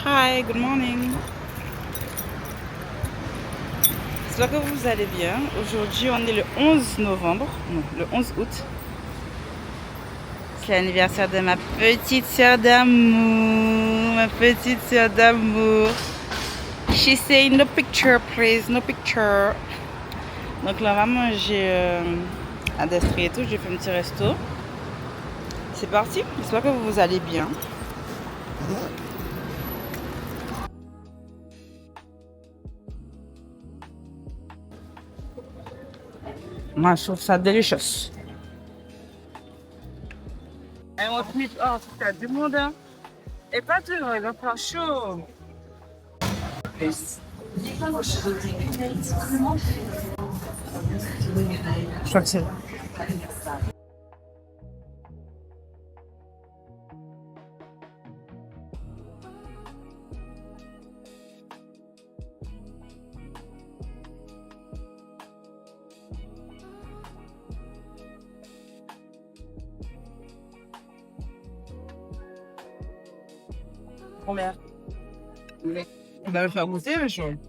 Hi, good morning. J'espère que vous allez bien. Aujourd'hui, on est le 11 novembre, non, le 11 août. C'est l'anniversaire de ma petite sœur d'amour. Ma petite sœur d'amour. She say no picture, please, no picture. Donc là, on va manger à Destry et tout. J'ai fait un petit resto. C'est parti. J'espère que vous allez bien. Moi, je trouve ça délicieux. Et on finit. Oh, c'est du monde. Hein. Et pas de il va faire chaud. Je crois que c'est. Combien? On va le faire goûter, monsieur.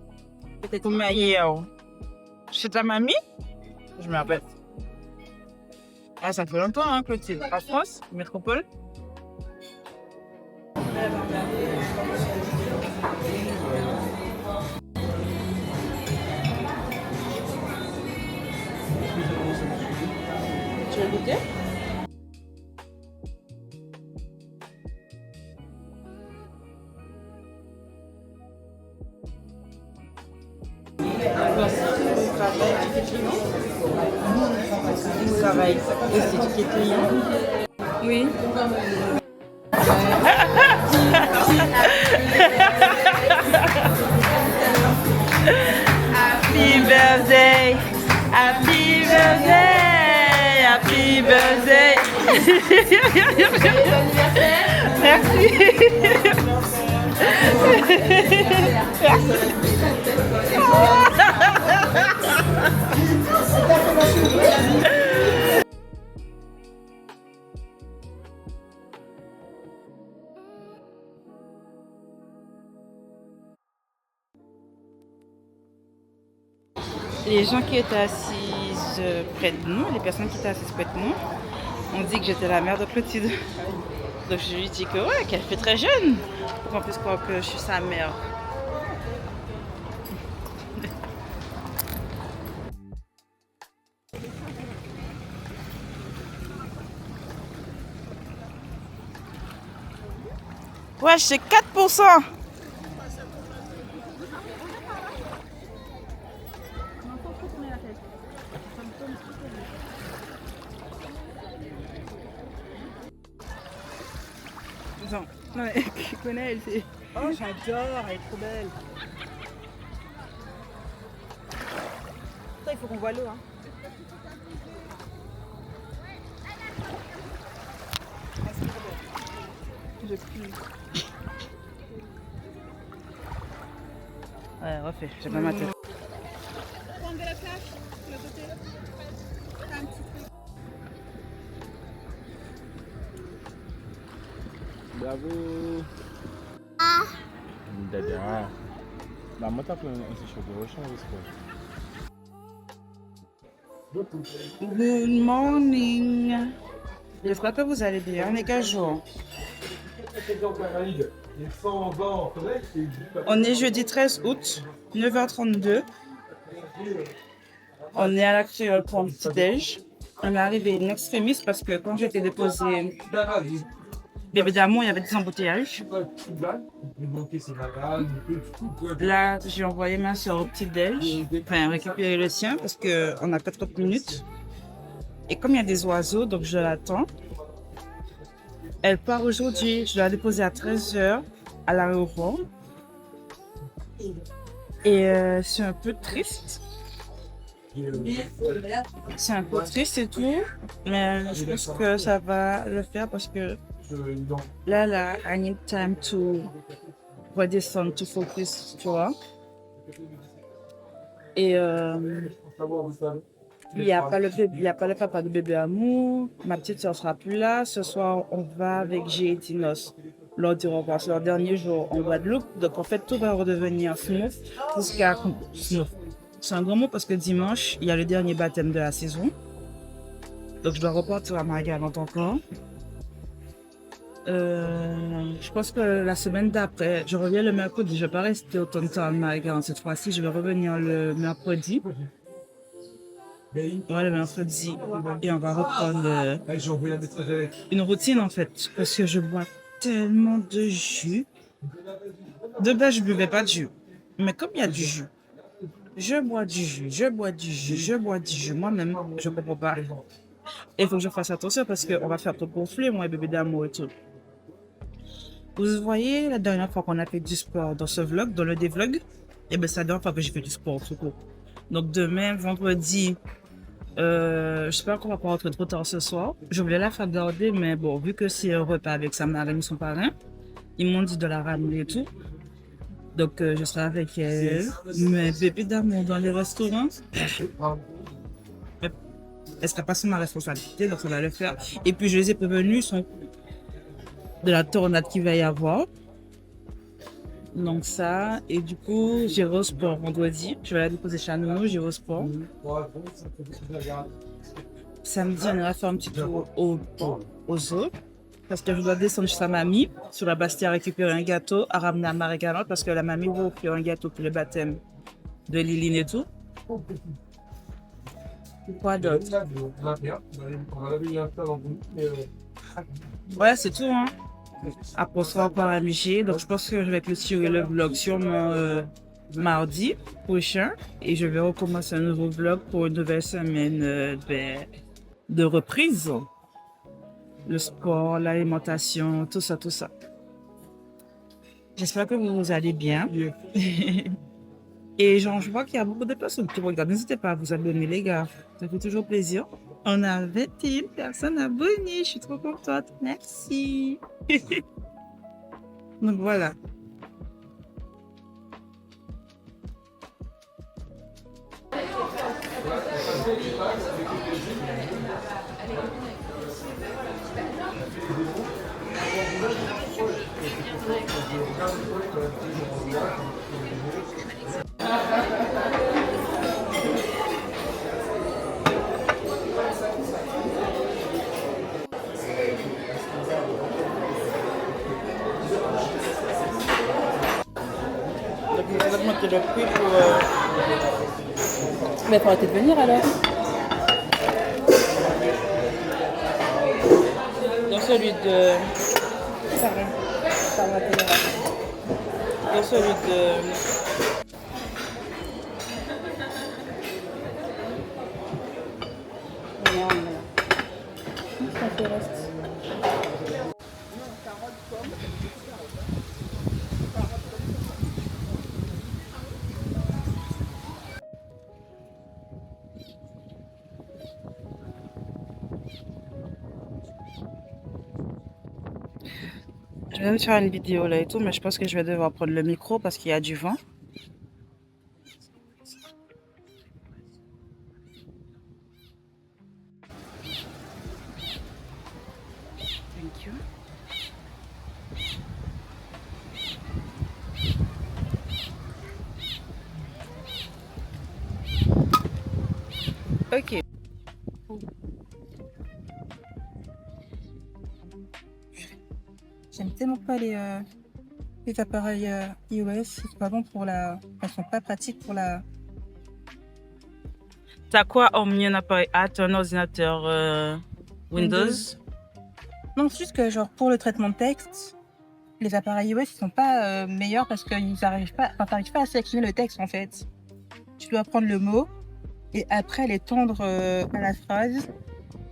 Peut-être combien hier? Chez ta mamie? Je me rappelle. Ah, ça fait longtemps, hein, Clotilde. En France, métropole. Tu veux goûter? Ça va esthétique client. Oui. Happy birthday, happy birthday, happy birthday. Les gens qui étaient assises près de nous, les personnes qui étaient assises près de nous, ont dit que j'étais la mère de Clotilde. Donc je lui dis que ouais, qu'elle fait très jeune. Pour qu'on puisse croire que je suis sa mère. Ouais, c'est 4%. Non, mais qui connaît, elle c'est. Oh, j'adore, elle est trop belle. Ça, il faut qu'on voit l'eau. Hein. Je pue. Ouais, refais, j'ai pas ma tête. Prendre de la plage, de l'autre côté. T'as un petit truc. Bravo. Dada. Bah moi t'as plein de choses de rechange quoi. Good morning. J'espère que vous allez bien. On est quel jour? On est jeudi 13 août, 9h32. On est à la Créole pour un petit déj. On est arrivé in extremis parce que quand j'ai été déposé bébé d'amour, il y avait des embouteillages. Là, j'ai envoyé ma soeur au petit déj, enfin récupérer le sien parce qu'on a que 30 minutes. Et comme il y a des oiseaux, donc je l'attends. Elle part aujourd'hui, je dois la déposer à 13h à l'aéroport. Et c'est un peu triste. C'est un peu triste et tout, mais je pense que ça va le faire parce que là, I need time to redescendre, to focus, tu vois. Et il n'y a pas le bébé, il y a pas le papa de bébé amour. Ma petite soeur sera plus là. Ce soir, on va avec G et Dinos leur dire au revoir. C'est leur dernier jour en Guadeloupe. Donc, en fait, tout va redevenir smooth jusqu'à smooth. C'est un grand mot parce que dimanche, il y a le dernier baptême de la saison. Donc, je dois repartir à Marie-Galante encore. Je pense que la semaine d'après, je reviens le mercredi. Je ne vais pas rester autant de temps à Marie-Galante cette fois-ci. Je vais revenir le mercredi. Ouais, le mercredi. Et on va reprendre une routine en fait. Parce que je bois tellement de jus. De base, je ne buvais pas de jus. Mais comme il y a du jus, je bois du jus, je bois du jus, je bois du jus. Moi-même, je ne comprends pas. Et il faut que je fasse attention parce qu'on va faire trop gonfler, moi et bébé d'amour et tout. Vous voyez, la dernière fois qu'on a fait du sport dans ce vlog, dans le devlog, et bien c'est la dernière fois que j'ai fait du sport tout court. Donc demain, vendredi, j'espère qu'on va pas rentrer trop tard ce soir. Je voulais la faire garder, mais bon, vu que c'est un repas avec sa mère et son parrain, ils m'ont dit de la ramener et tout. Donc je serai avec elle. Mais bébé d'amour dans les restaurants, elle sera pas sur ma responsabilité, donc on va le faire. Et puis je les ai prévenus de la tornade qu'il va y avoir. Donc ça, et du coup, j'irai au sport vendredi. Je vais la déposer chez nous, j'irai au sport. Samedi, on ira faire un petit tour au zoo. Parce que je dois descendre chez sa mamie, sur la Bastia, récupérer un gâteau à ramener à Marie-Galante, parce que la mamie va offrir un gâteau pour le baptême de Liline et tout. Quoi d'autre? Ouais, c'est tout, hein. Après, on sera encore à Miché. Donc, je pense que je vais clôturer le vlog sur mon mardi prochain. Et je vais recommencer un nouveau vlog pour une nouvelle semaine de reprise. Le sport, l'alimentation, tout ça, tout ça. J'espère que vous allez bien. Et genre, je vois qu'il y a beaucoup de personnes qui regardent. N'hésitez pas à vous abonner, les gars. Ça fait toujours plaisir. On a 21 personnes abonnées. Je suis trop contente. Merci. Donc voilà. Donc, vous avez augmenté le prix pour. Mais faut arrêter de venir alors. Dans celui de. Dans celui de. Je viens de faire une vidéo là et tout, mais je pense que je vais devoir prendre le micro parce qu'il y a du vent. Thank you. Ok. J'aime tellement pas les appareils iOS. C'est pas bon pour la. Elles sont pas pratiques pour la. T'as quoi hormis un appareil un ordinateur Windows? Non, c'est juste que genre pour le traitement de texte, les appareils iOS ils sont pas meilleurs parce qu'ils n'arrivent pas, enfin t'arrives pas à sélectionner le texte en fait. Tu dois prendre le mot et après l'étendre à la phrase,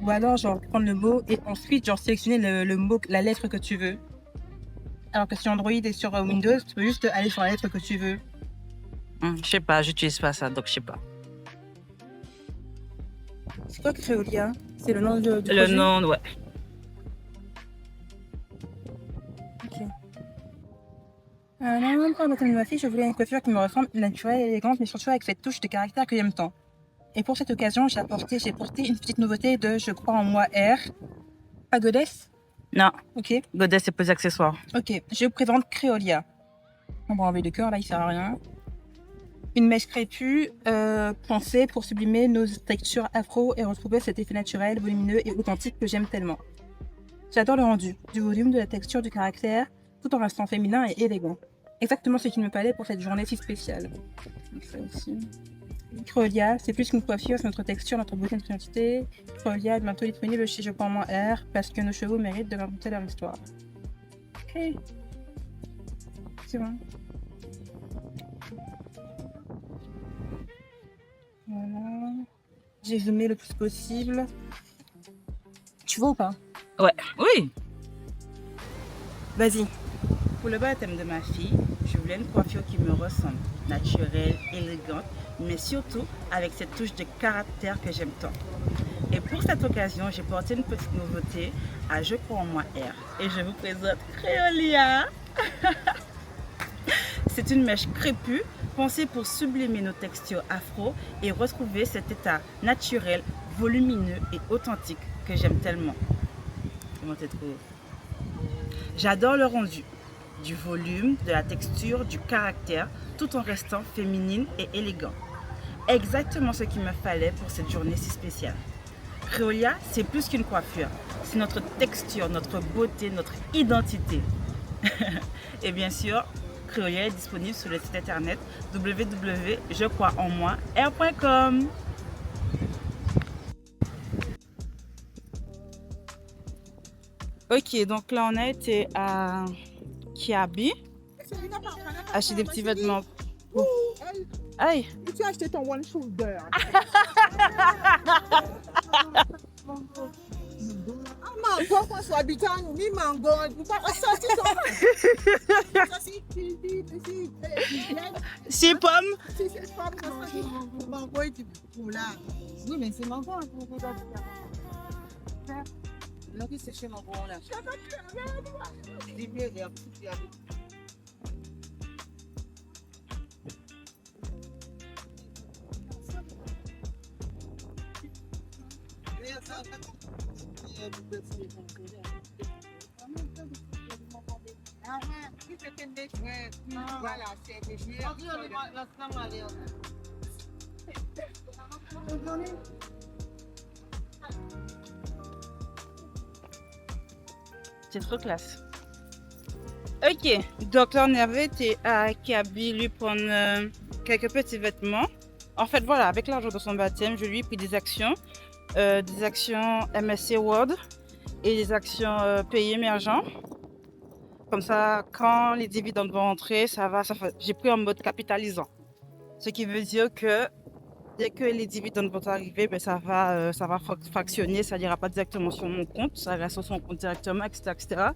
ou alors genre prendre le mot et ensuite genre sélectionner le mot, la lettre que tu veux. Alors que sur Android et sur Windows, tu peux juste aller sur la lettre que tu veux. Je sais pas, j'utilise pas ça, donc je sais pas. C'est quoi Créolia? C'est le nom du Le projet? nom, ouais. Ok. Non, pour le baptême de ma fille, je voulais une coiffure qui me ressemble, naturelle, élégante, mais surtout avec cette touche de caractère que j'aime tant. Et pour cette occasion, j'ai porté une petite nouveauté de Je crois en moi R. Pagodes. Non, Ok. godet, c'est pour les accessoires. Ok. Je vous présente Créolia. On va enlever le cœur, là, il sert à rien. Une mèche crépue pensée pour sublimer nos textures afro et retrouver cet effet naturel, volumineux et authentique que j'aime tellement. J'adore le rendu, du volume, de la texture, du caractère, tout en restant féminin et élégant. Exactement ce qu'il me fallait pour cette journée si spéciale. Donc ça aussi. Créolia, c'est plus qu'une coiffure, c'est notre texture, notre beauté, notre identité. Créolia est bientôt disponible chez Je prends moins R parce que nos chevaux méritent de raconter leur histoire. Ok. C'est bon. Voilà. J'ai zoomé le plus possible. Tu vois ou pas? Ouais. Oui. Vas-y. Pour le baptême de ma fille, je voulais une coiffure qui me ressemble, naturelle, élégante, mais surtout avec cette touche de caractère que j'aime tant. Et pour cette occasion, j'ai porté une petite nouveauté à Je crois en moi R. Et je vous présente Créolia. C'est une mèche crépue pensée pour sublimer nos textures afro et retrouver cet état naturel, volumineux et authentique que j'aime tellement. Comment tu trouves? J'adore le rendu, du volume, de la texture, du caractère, tout en restant féminine et élégant. Exactement ce qu'il me fallait pour cette journée si spéciale. Créolia, c'est plus qu'une coiffure, c'est notre texture, notre beauté, notre identité. Et bien sûr, Créolia est disponible sur le site internet www.jecroisenmoir.com. Ok, donc là on a été à Kiabi, acheter des petits vêtements. Aïe! Tu as acheté ton one shoulder. Mango, qu'on soit habitant, ni mango. Ça, c'est son. Ça, C'est pomme! c'est pas mango et du là. Oui, mais c'est mango. Là, c'est chez mango là. Voilà, c'est des jouets. C'est trop classe. Ok, donc là on avait été à Kiabi lui prendre quelques petits vêtements. En fait voilà, avec l'argent de son baptême, je lui ai pris des actions MSC World et des actions pays émergents. Comme ça, quand les dividendes vont entrer, j'ai pris en mode capitalisant. Ce qui veut dire que dès que les dividendes vont arriver, ben ça va fractionner, ça n'ira pas directement sur mon compte, ça reste sur son compte directement, etc., etc.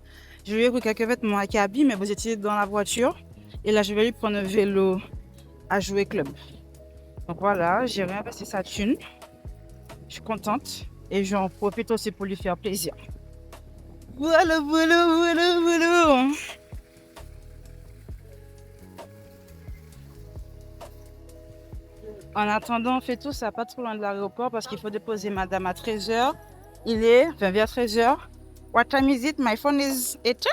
Je lui ai pris quelques vêtements à Kaby, mais vous étiez dans la voiture. Et là, je vais lui prendre un vélo à jouer club. Donc voilà, j'ai réinvesti sa thune. Je suis contente et j'en profite aussi pour lui faire plaisir. Voilà. En attendant, on fait tout ça pas trop loin de l'aéroport parce qu'il faut déposer madame à 13h. Vers 13h. What time is it? My phone is 8.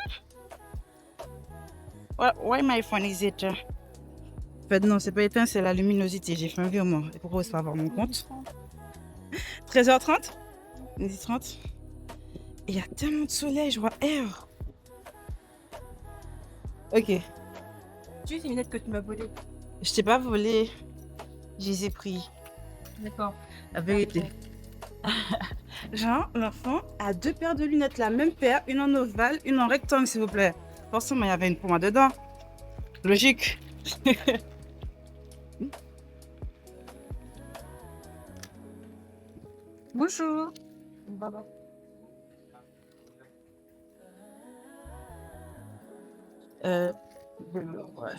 Why my phone is 8? En fait, non, c'est pas éteint, c'est la luminosité. J'ai fait un virement. Et pourquoi ça va avoir mon compte? 13h30? 12h30? Il y a tellement de soleil, je vois air. Ok. Tu sais, ces lunettes que tu m'as volées. Je t'ai pas volé. Je les ai pris. D'accord. La vérité. Genre, l'enfant a 2 paires de lunettes, la même paire, une en ovale, une en rectangle, s'il vous plaît. Forcément, il y avait une pour moi dedans. Logique. Bonjour. Ouais.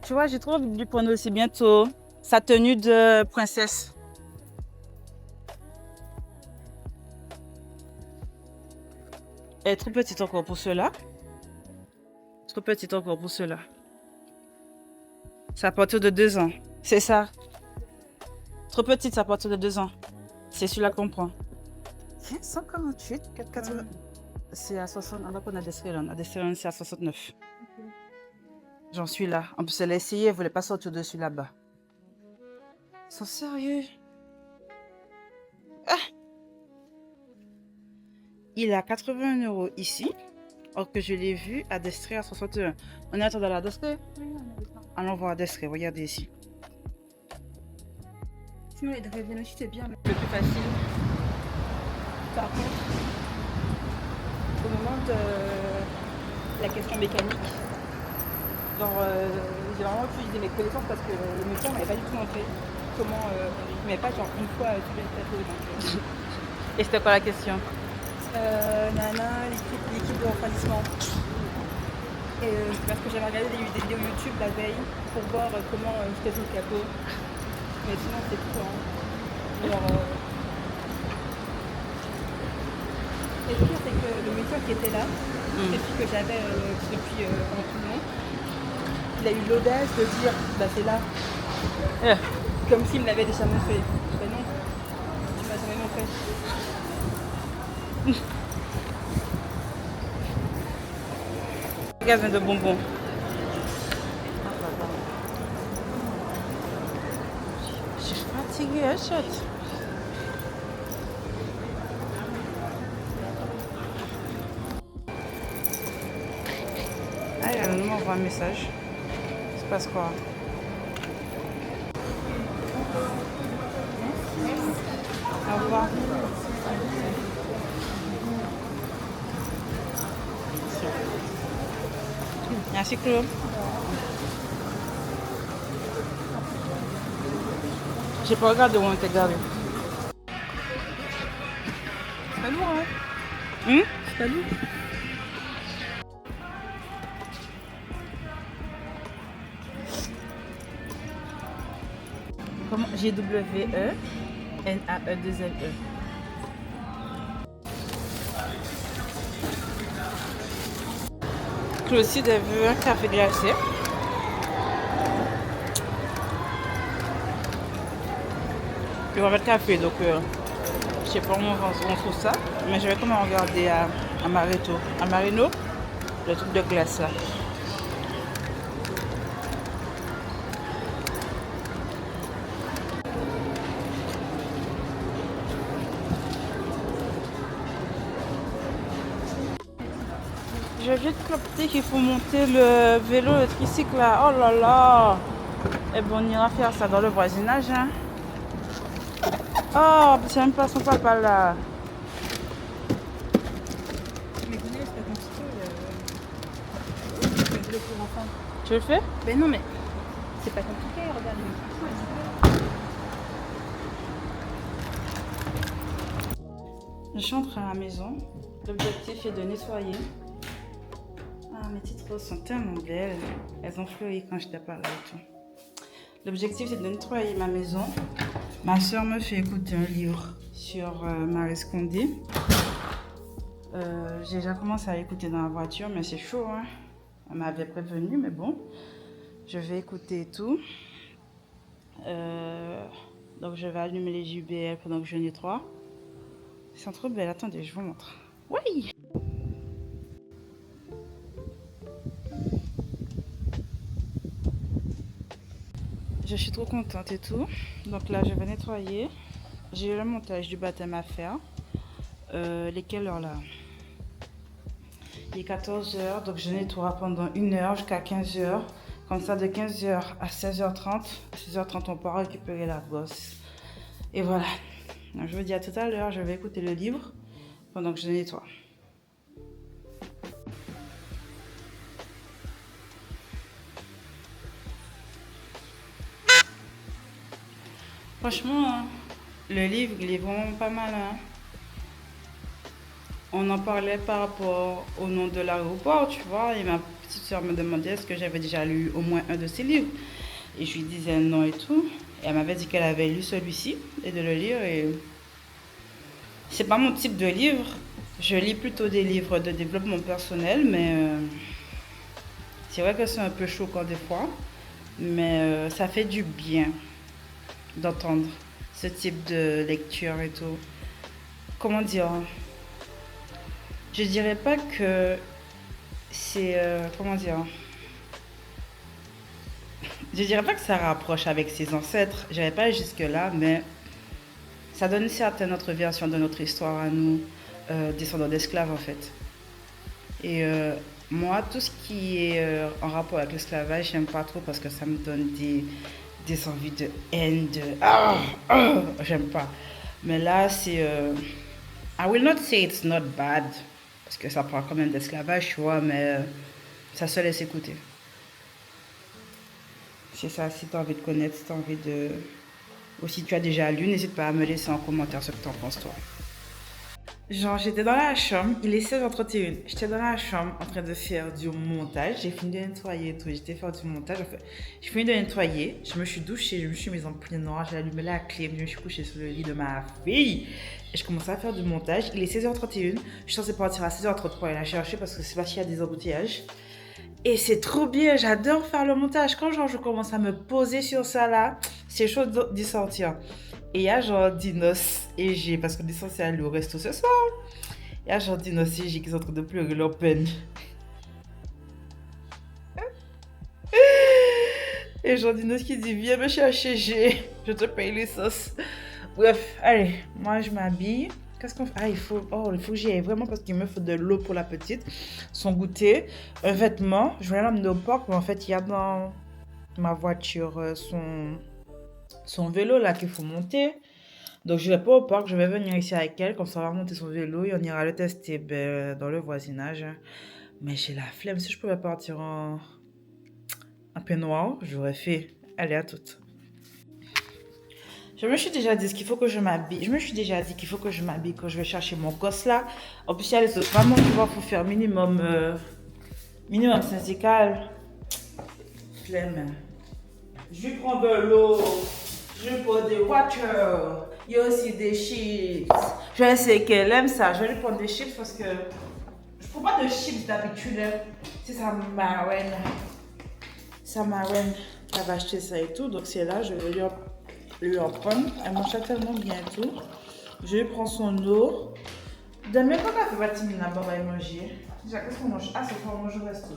Tu vois, j'ai trop envie de lui prendre aussi bientôt sa tenue de princesse. Elle est trop petite encore pour cela. Trop petite encore pour cela. C'est à partir de 2 ans. C'est ça. Trop petite, à partir de 2 ans. C'est celui-là qu'on prend. 148, 480. C'est à 60. On va prendre Adestrilon. Adestrilon, c'est à 69. J'en suis là. En plus, elle a essayé, elle voulait pas sortir dessus là-bas. Ils sont sérieux. Ah! Il est à 80 € ici, or que je l'ai vu à Destré à 61. On est attendant la Destré? Allons voir Destré, regardez ici. Sinon, les Draven aussi, c'est bien. Le plus facile. Par contre, au moment de la question mécanique, genre, j'ai vraiment utilisé mes connaissances parce que le médecin m'avait pas du tout montré comment. Il m'avait pas, genre, une fois tous les plateaux. Et c'était quoi la question? L'équipe de refroidissement. Et parce que j'avais regardé des vidéos YouTube la veille pour voir comment c'était sous le capot. Mais sinon, c'est tout. Hein. Alors, et le pire, c'est que le médecin qui était là, celui que j'avais depuis pendant tout le long, il a eu l'audace de dire bah c'est là. Comme s'il me l'avait déjà montré. Ben non, tu m'as jamais montré. Magasin de bonbons. Je suis fatiguée, achète. Ah, elle m'envoie un message. Il se passe quoi? Au revoir. Merci Claude. J'ai pas regardé où on était garé. C'est pas lourd, hein? C'est pas lourd. Comment? GWE NAE2LE. Clotilde a vu un café glacé. Il va mettre café, donc je sais pas où on trouve ça, mais je vais quand même regarder à Marino, le truc de glace là. Je viens de capter qu'il faut monter le vélo, le tricycle là. Oh là là! Et bon, on ira faire ça dans le voisinage. Hein. Oh, c'est même pas son papa là. Mais Guinée, c'est pas compliqué. Le vélo pour enfants. Tu le fais? Ben non, mais c'est pas compliqué, regarde. Je suis entrée à la maison. L'objectif est de nettoyer. Ah, mes petites roses sont tellement belles. Elles ont fleuri quand j'étais pas là et tout. L'objectif c'est de nettoyer ma maison. Ma soeur me fait écouter un livre sur Marie Scondé. J'ai déjà commencé à l'écouter dans la voiture, mais c'est chaud. Hein? Elle m'avait prévenu, mais bon. Je vais écouter tout. Donc je vais allumer les JBL pendant que je nettoie. Ils sont trop belles. Attendez, je vous montre. Oui! Je suis trop contente et tout. Donc là, je vais nettoyer. J'ai le montage du baptême à faire. Quelle heure là? Il est 14 h, donc je nettoie pendant 1 heure jusqu'à 15 h. Comme ça, de 15 h à 16h30. À 16h30, on pourra récupérer la brosse. Et voilà. Donc, je vous dis à tout à l'heure. Je vais écouter le livre pendant que je nettoie. Franchement, hein, le livre, il est vraiment pas mal. Hein. On en parlait par rapport au nom de l'aéroport, tu vois. Et ma petite soeur me demandait est-ce que j'avais déjà lu au moins un de ses livres. Et je lui disais non et tout. Et elle m'avait dit qu'elle avait lu celui-ci et de le lire. Et c'est pas mon type de livre. Je lis plutôt des livres de développement personnel, mais c'est vrai que c'est un peu choquant des fois. Mais ça fait du bien d'entendre ce type de lecture et tout. Comment dire? Je dirais pas que c'est... comment dire? Je dirais pas que ça rapproche avec ses ancêtres. J'irais pas jusque-là, mais ça donne une certaine autre version de notre histoire à nous, descendants d'esclaves en fait. Et moi, tout ce qui est en rapport avec l'esclavage, j'aime pas trop parce que ça me donne des envies de haine, de... j'aime pas. Mais là, c'est... I will not say it's not bad, parce que ça parle quand même d'esclavage, tu vois, mais ça se laisse écouter. C'est ça, si tu as envie de connaître, si tu as envie de... Ou si tu as déjà lu, n'hésite pas à me laisser en commentaire ce que tu en penses, toi. Genre, j'étais dans la chambre, il est 16h31. J'étais dans la chambre en train de faire du montage. J'ai fini de nettoyer et tout. J'étais faire du montage. En fait, j'ai fini de nettoyer. Je me suis douchée, je me suis mise en plein noir. J'ai allumé la clim, je me suis couchée sur le lit de ma fille. Et je commençais à faire du montage. Il est 16h31. Je suis censée partir à 16h30 pour aller la chercher parce que c'est parce qu'il y a des embouteillages. Et c'est trop bien, j'adore faire le montage. Quand genre je commence à me poser sur ça là, c'est chaud d'y sortir. Et il y a genre Dinos et G, parce qu'on est censé aller au resto ce soir. Il y a genre Dinos et G qui sont en train de pleurer leur peine. Et genre Dinos qui dit viens me chercher G, je te paye les sauces. Bref, allez, moi je m'habille. Qu'est-ce qu'on fait? Ah, il faut que j'y aille vraiment parce qu'il me faut de l'eau pour la petite, son goûter, un vêtement. Je vais l'emmener au parc, mais en fait, il y a dans ma voiture son vélo là qu'il faut monter. Donc, je ne vais pas au parc, je vais venir ici avec elle, comme ça on va monter son vélo et on ira le tester dans le voisinage. Mais j'ai la flemme, si je pouvais partir en peignoir, j'aurais fait. Allez, à toutes. Je me suis déjà dit qu'il faut que je m'habille. Je me suis déjà dit qu'il faut que je m'habille quand je vais chercher mon gosse là. En plus, il y a les autres mamans qui vont faire minimum syndical. Flemme. Je prends de l'eau. Je prends des waters. Il y a aussi des chips. Je vais essayer qu'elle aime ça. Je vais lui prendre des chips parce que je ne prends pas de chips d'habitude. C'est sa marraine. Sa marraine qui va acheter ça et tout. Donc c'est là, je vais lui en prendre. Elle mange tellement bien et tout. Je lui prends son eau. Demain, quand elle fait bâtiment là-bas, on va y manger. Déjà, qu'est-ce qu'on mange? Ah, c'est pour manger au resto.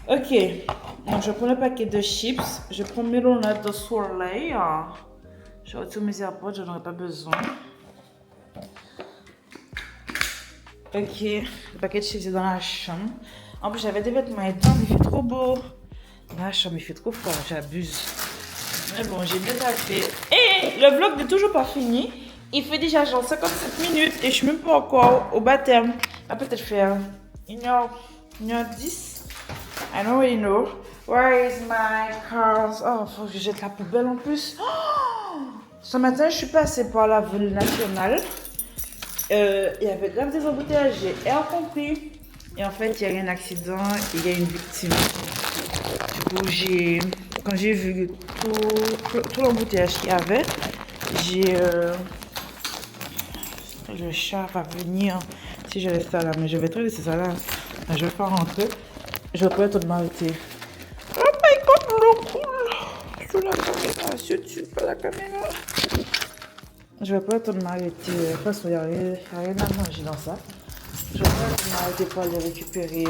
Ok. Donc, je prends le paquet de chips. Je prends mes lunettes de soleil. Je retire mes AirPods, je n'en ai pas besoin. Ok. Le paquet de chips est dans la chambre. En plus, j'avais des vêtements étanches, il fait trop beau. Dans la chambre, il fait trop froid, j'abuse. Mais bon, j'ai bien fait. Et le vlog n'est toujours pas fini. Il fait déjà genre 57 minutes et je suis même pas encore au baptême. Il va peut-être faire 1h10. I don't really know. Where is my car? Oh, faut que je jette la poubelle en plus. Oh! Ce matin, je suis passée par la ville nationale. Il y avait grave des embouteillages, j'ai rien compris. Et en fait, il y a eu un accident et il y a une victime. Du coup, quand j'ai vu tout l'embouteillage qu'il y avait, le chat va venir si je laisse ça là. Mais je vais te laisser ça là. Je vais pas rentrer. Je vais pas être de m'arrêter. Oh my god, l'eau coule sur la caméra. Sur pas la caméra. Je vais pas être de m'arrêter. De toute façon, il n'y a rien à manger dans ça. Je vais pas m'arrêter pour aller récupérer.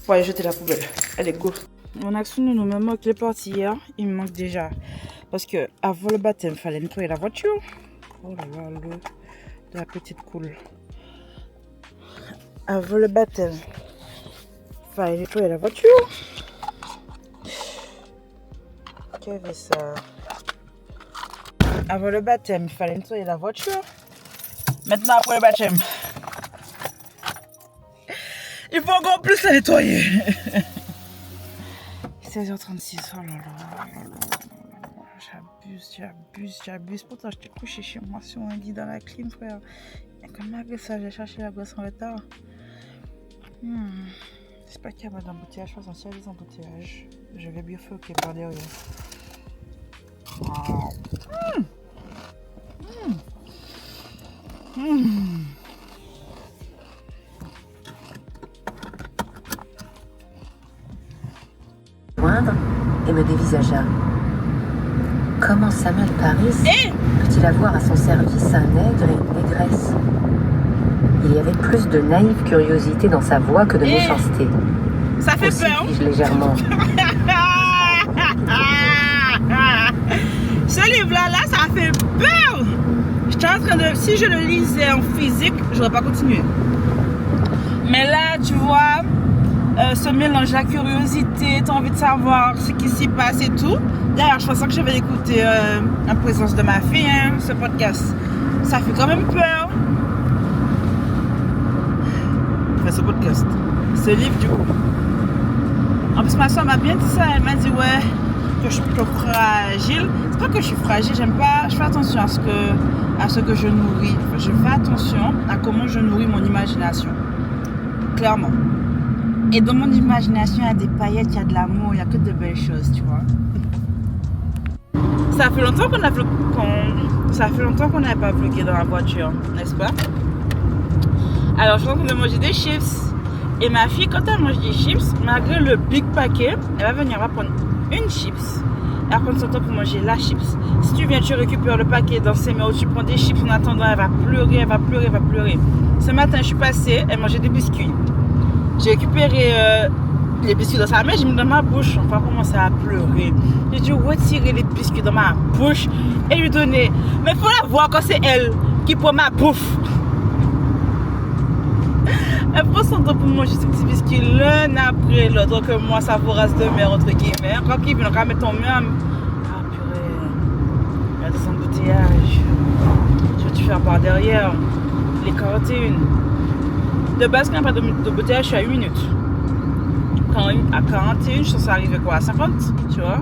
Pour aller jeter la poubelle. Allez, go. Mon action ne me manque les parties hier. Il me manque déjà. Parce que avant le baptême, il fallait nettoyer la voiture. Oh là là, l'eau de la petite coule. Avant le baptême, il fallait nettoyer la voiture. Qu'est-ce que ça? Avant le baptême, il fallait nettoyer la voiture. Maintenant, après le baptême, il faut encore plus la nettoyer. 16h36, oh là là. J'abuse. Pourtant, je t'ai couché chez moi sur un lit dans la clim, frère. Et comme malgré ça, j'ai cherché la gosse en retard. J'espère qu'il y a pas d'embouteillage. De toute façon, s'il y a des embouteillages, je vais bifurquer par derrière. Wow. Et me dévisagea. Comment Samuel Paris Eh peut-il avoir à son service un nègre et une négresse? Il y avait plus de naïve curiosité dans sa voix que de méchanceté. Ça fait Aussi peur. fis-je légèrement. Ce livre-là, ça fait peur. J'étais en train de... Si je le lisais en physique, j'aurais pas continué. Mais là, tu vois, ce mélange, la curiosité, tu as envie de savoir ce qui s'y passe et tout. D'ailleurs, je pensais que je vais écouter en présence de ma fille, hein, ce podcast. Ça fait quand même peur. Enfin, ce podcast. Ce livre, du coup. En plus, ma soeur m'a bien dit ça. Elle m'a dit, ouais, que je suis plutôt fragile. C'est pas que je suis fragile, j'aime pas. Je fais attention à ce que je nourris. Enfin, je fais attention à comment je nourris mon imagination. Clairement. Et dans mon imagination, il y a des paillettes, il y a de l'amour, il y a que de belles choses, tu vois. Ça fait longtemps qu'on n'avait pas vlogué dans la voiture, n'est-ce pas? Alors, je suis en train de manger des chips. Et ma fille, quand elle mange des chips, malgré le big paquet, elle va venir, elle va prendre une chips. Elle va prendre son temps pour manger la chips. Si tu viens, tu récupères le paquet dans ses mains ou tu prends des chips en attendant, elle va pleurer, elle va pleurer, elle va pleurer. Ce matin, je suis passée, elle mangeait des biscuits. J'ai récupéré les biscuits dans sa main, j'ai mis dans ma bouche. Enfin, commencé à pleurer. J'ai dû retirer les biscuits dans ma bouche et lui donner. Mais il faut la voir quand c'est elle qui prend ma bouffe. Elle prend son temps pour manger ces petits biscuits l'un après l'autre, que moi, ça vorace de mer, entre guillemets. Quand il vient, on va mettre ton main. Ah, purée. Il y a des embouteillages. Je vais te faire par derrière. Les 41. De base, quand il n'y a pas d'embouteillage, je suis à 1 minute. À 41, je suis censée arriver quoi? À 50, tu vois?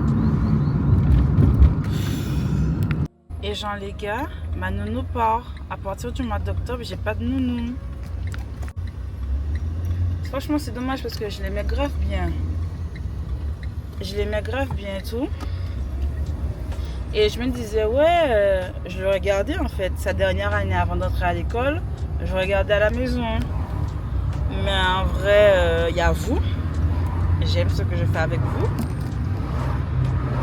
Et genre, les gars, ma nounou part. À partir du mois d'octobre, j'ai pas de nounou. Franchement, c'est dommage parce que je l'aimais grave bien. Je l'aimais grave bien et tout. Et je me disais, ouais, je le regardais en fait. Sa dernière année avant d'entrer à l'école, je regardais à la maison. Mais en vrai, il y a vous. J'aime ce que je fais avec vous.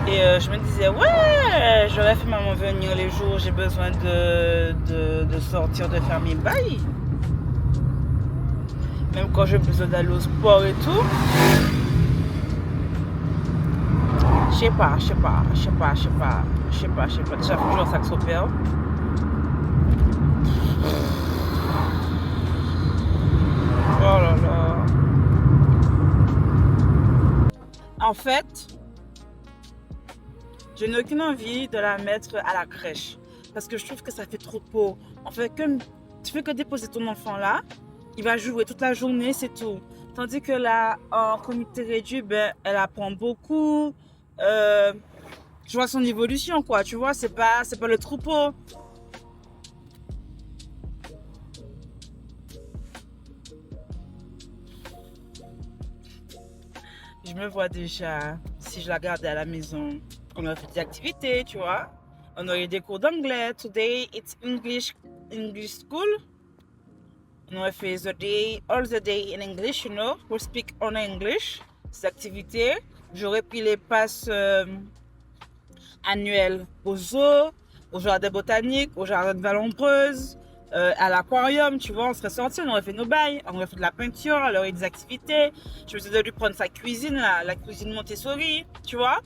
Et je me disais, ouais, j'aurais fait maman venir les jours où j'ai besoin de sortir, de faire mes bails. Même quand j'ai besoin d'aller au sport et tout. Je sais pas. Déjà, faut toujours ça que s'opère. Oh là là. En fait, je n'ai aucune envie de la mettre à la crèche. Parce que je trouve que ça fait trop tôt. En fait, comme tu fais que déposer ton enfant là, il va jouer toute la journée, c'est tout. Tandis que là, en comité réduit, ben, elle apprend beaucoup. Je vois son évolution, quoi. Tu vois, c'est pas le troupeau. Je me vois déjà, si je la gardais à la maison, on aurait fait des activités, tu vois. On aurait des cours d'anglais. Today, it's English school. On aurait fait all the day in English, you know. We speak on English. Ces activités. J'aurais pris les passes annuelles au zoo, au jardin botanique, au jardin de Vallombreuse, à l'aquarium, tu vois. On serait sortis, on aurait fait nos bails, on aurait fait de la peinture, on aurait des activités. Je me suis dit de lui prendre sa cuisine, la cuisine Montessori, tu vois.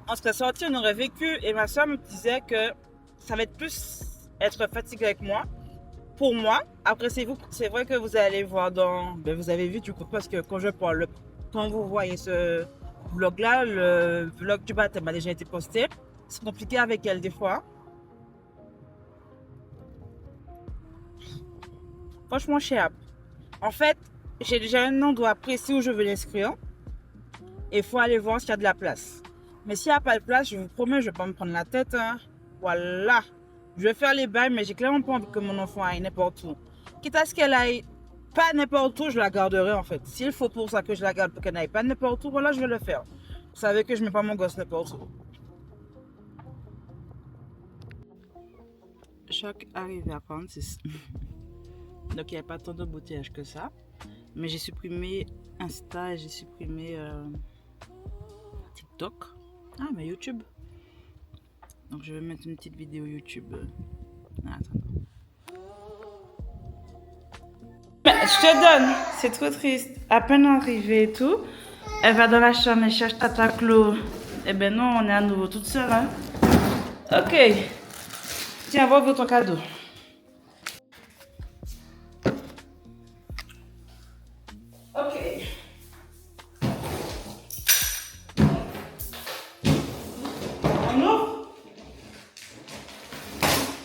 On serait sortis, on aurait vécu. Et ma soeur me disait que ça va être plus être fatigué avec moi. Pour moi, après c'est vrai que vous allez voir vous avez vu du coup, parce que quand vous voyez ce vlog là, le vlog du baptême a déjà été posté. C'est compliqué avec elle des fois. Franchement, chez en fait, j'ai déjà un endroit précis où je veux l'inscrire. Et il faut aller voir s'il y a de la place. Mais s'il n'y a pas de place, je vous promets, je ne vais pas me prendre la tête. Hein. Voilà. Je vais faire les bails, mais j'ai clairement pas envie que mon enfant aille n'importe où. Quitte à ce qu'elle aille pas n'importe où, je la garderai en fait. S'il faut pour ça que je la garde pour qu'elle n'aille pas n'importe où, voilà, je vais le faire. Vous savez que je ne mets pas mon gosse n'importe où. Choc arrivé à 46. Donc il n'y a pas tant d'embouteillage que ça. Mais j'ai supprimé Insta et j'ai supprimé TikTok. Ah, mais YouTube. Donc, je vais mettre une petite vidéo YouTube. Attends. Je te donne. C'est trop triste. À peine arrivée et tout, elle va dans la chambre et cherche Tata Clo. Eh ben non, on est à nouveau toute seule. Hein? Ok. Tiens, va ouvrir ton cadeau. Ok. On ouvre?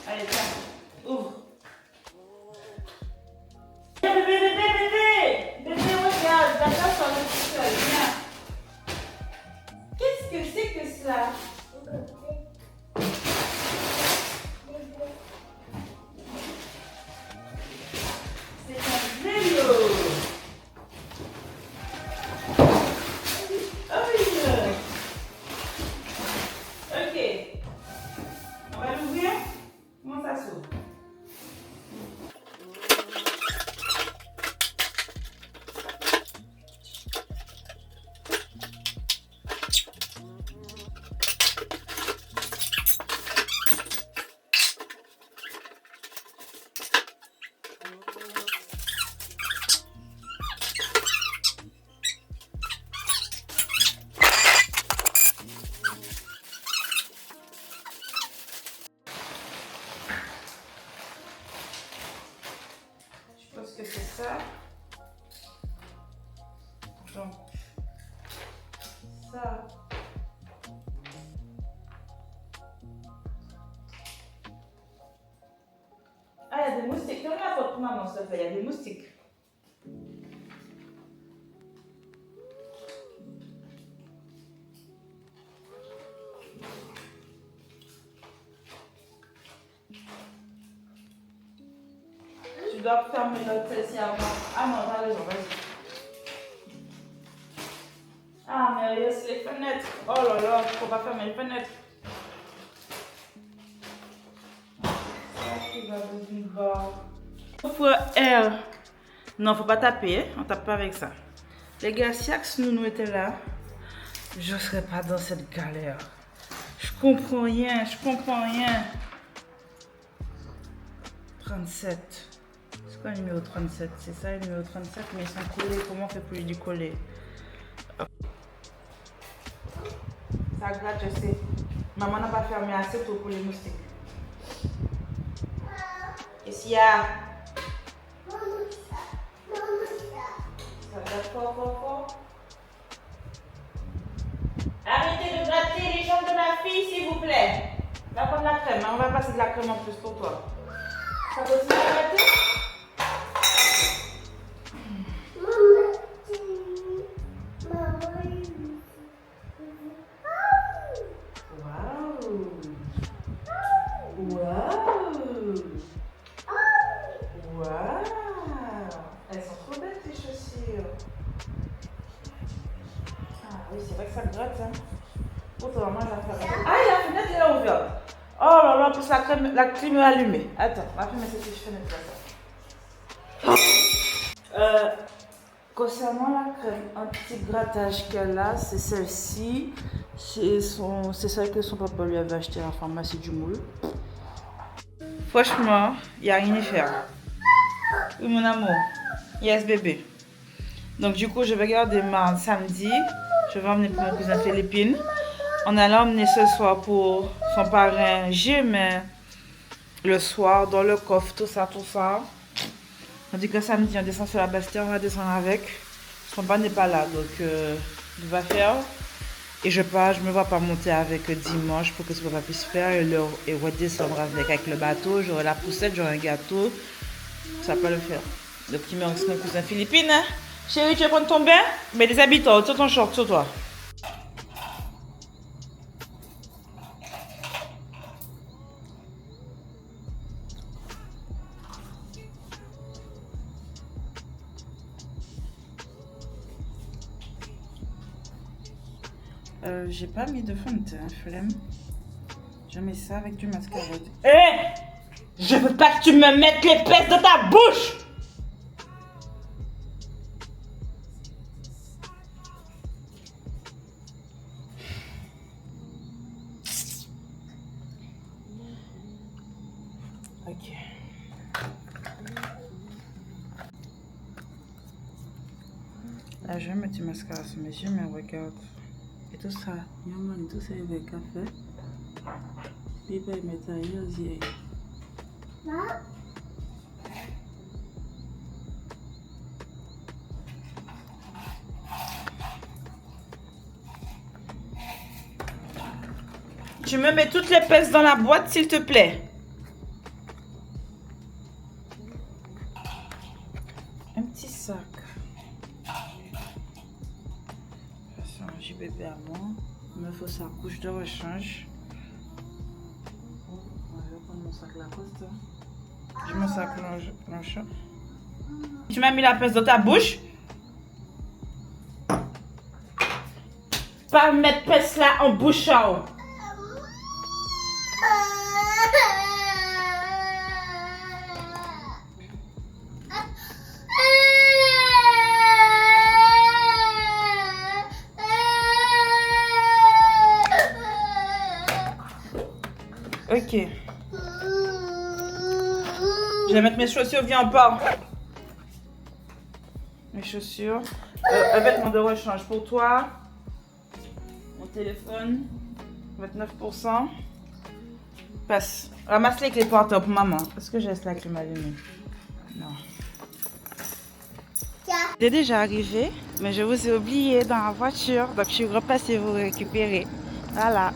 Allez, tiens. Ouvre. Bébé, regarde, la place sur le sol, viens. Qu'est-ce que c'est que ça? C'est un vélo. Ah oui. Ok. On va l'ouvrir. Comment ça s'ouvre? Je pense que c'est ça. Donc, ça. Ah, il y a des moustiques. Fais-moi la photo pour maman, s'il te plaît. Il y a des moustiques. Tu dois fermer l'autre celle-ci avant. Ah non, t'as raison, vas-y. Ah, mais il y a aussi les fenêtres. Oh là là, faut pas fermer les fenêtres. Ça qui va venir bas. Pour R. Non, faut pas taper, hein. On tape pas avec ça. Les gars, si Axe Nounou était là, je serais pas dans cette galère. Je comprends rien, je comprends rien. 37. C'est quoi le numéro 37? C'est ça le numéro 37, mais ils sont collés. Comment on fait pour lui décoller? Ça gratte, je sais. Maman n'a pas fermé assez tôt pour les moustiques. Et s'il y a... Ça gratte fort, fort, fort. Arrêtez de gratter les jambes de ma fille, s'il vous plaît. Va prendre la crème, hein. On va passer de la crème en plus pour toi. Ça continue à gratter? Elles sont trop belles tes chaussures. Ah oui, c'est vrai que ça gratte. Hein. Oh, toi, maman, je vais faire. Ah, la fenêtre est ouverte. Oh là là, en plus la clim est allumée. Attends, on va faire cette fenêtre là. Concernant la crème anti-grattage qu'elle a, c'est celle-ci. C'est celle que son papa lui avait acheté à la pharmacie du Moule. Franchement, il n'y a rien à faire. Oui, mon amour. Yes, bébé. Donc, du coup, je vais garder mardi, samedi. Je vais emmener pour mon cousin Philippine. On allait emmener ce soir pour son parrain Gémin. Le soir, dans le coffre, tout ça, tout ça. Tandis que samedi, on descend sur la Bastille, on va descendre avec. Son papa n'est pas là, donc il va faire. Et je me vois pas monter avec dimanche pour que ce papa puisse faire et redescendre avec le bateau. J'aurai la poussette, j'aurai un gâteau. Ça va pas le faire. Donc il me reste mon cousin Philippine. Hein? Chérie, tu veux prendre ton bain? Mais des habitants, sur ton short, sur toi. J'ai pas mis de fond de teint, flemme. Je mets ça avec du mascara. Je veux pas que tu me mettes l'épaisse dans ta bouche! Ok. Là, je vais mettre du mascara sur mes yeux, mais regarde. Et tout ça, il y a tout ça avec café. Puis, il met ça yeux. Tu me mets toutes les pinces dans la boîte, s'il te plaît. Un petit sac. J'ai bébé à moi. Il me faut sa couche de rechange. Je vais prendre mon sac Lacoste. J'ai mon sac blanche. Tu m'as mis la pince dans ta bouche. Pas mettre pince là en bouche. Ok. Je vais mettre mes chaussures, viens on part. Mes chaussures. Un vêtement de rechange pour toi. Mon téléphone. 29%. Passe. Ramasse les clés porteurs pour maman. Est-ce que je laisse la clé m'allumer? Non. C'est déjà arrivé, mais je vous ai oublié dans la voiture. Donc je suis repassée vous récupérer. Voilà.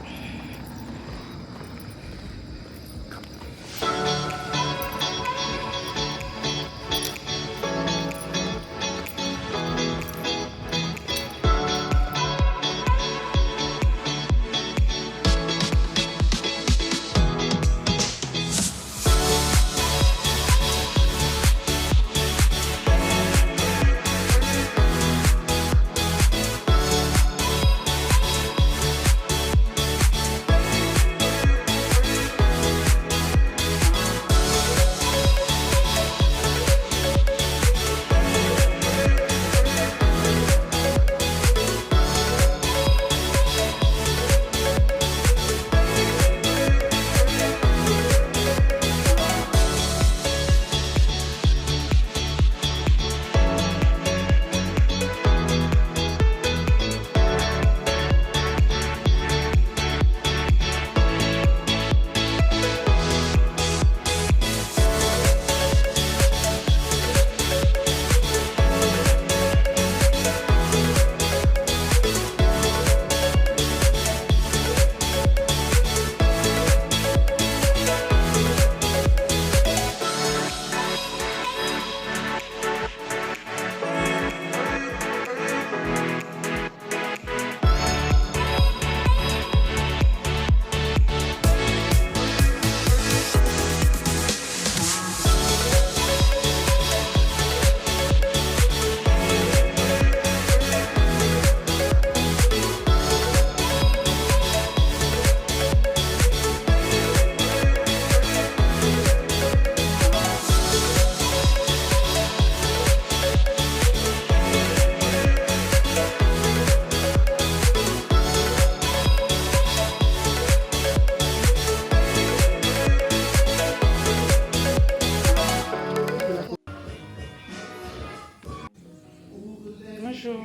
Bonjour.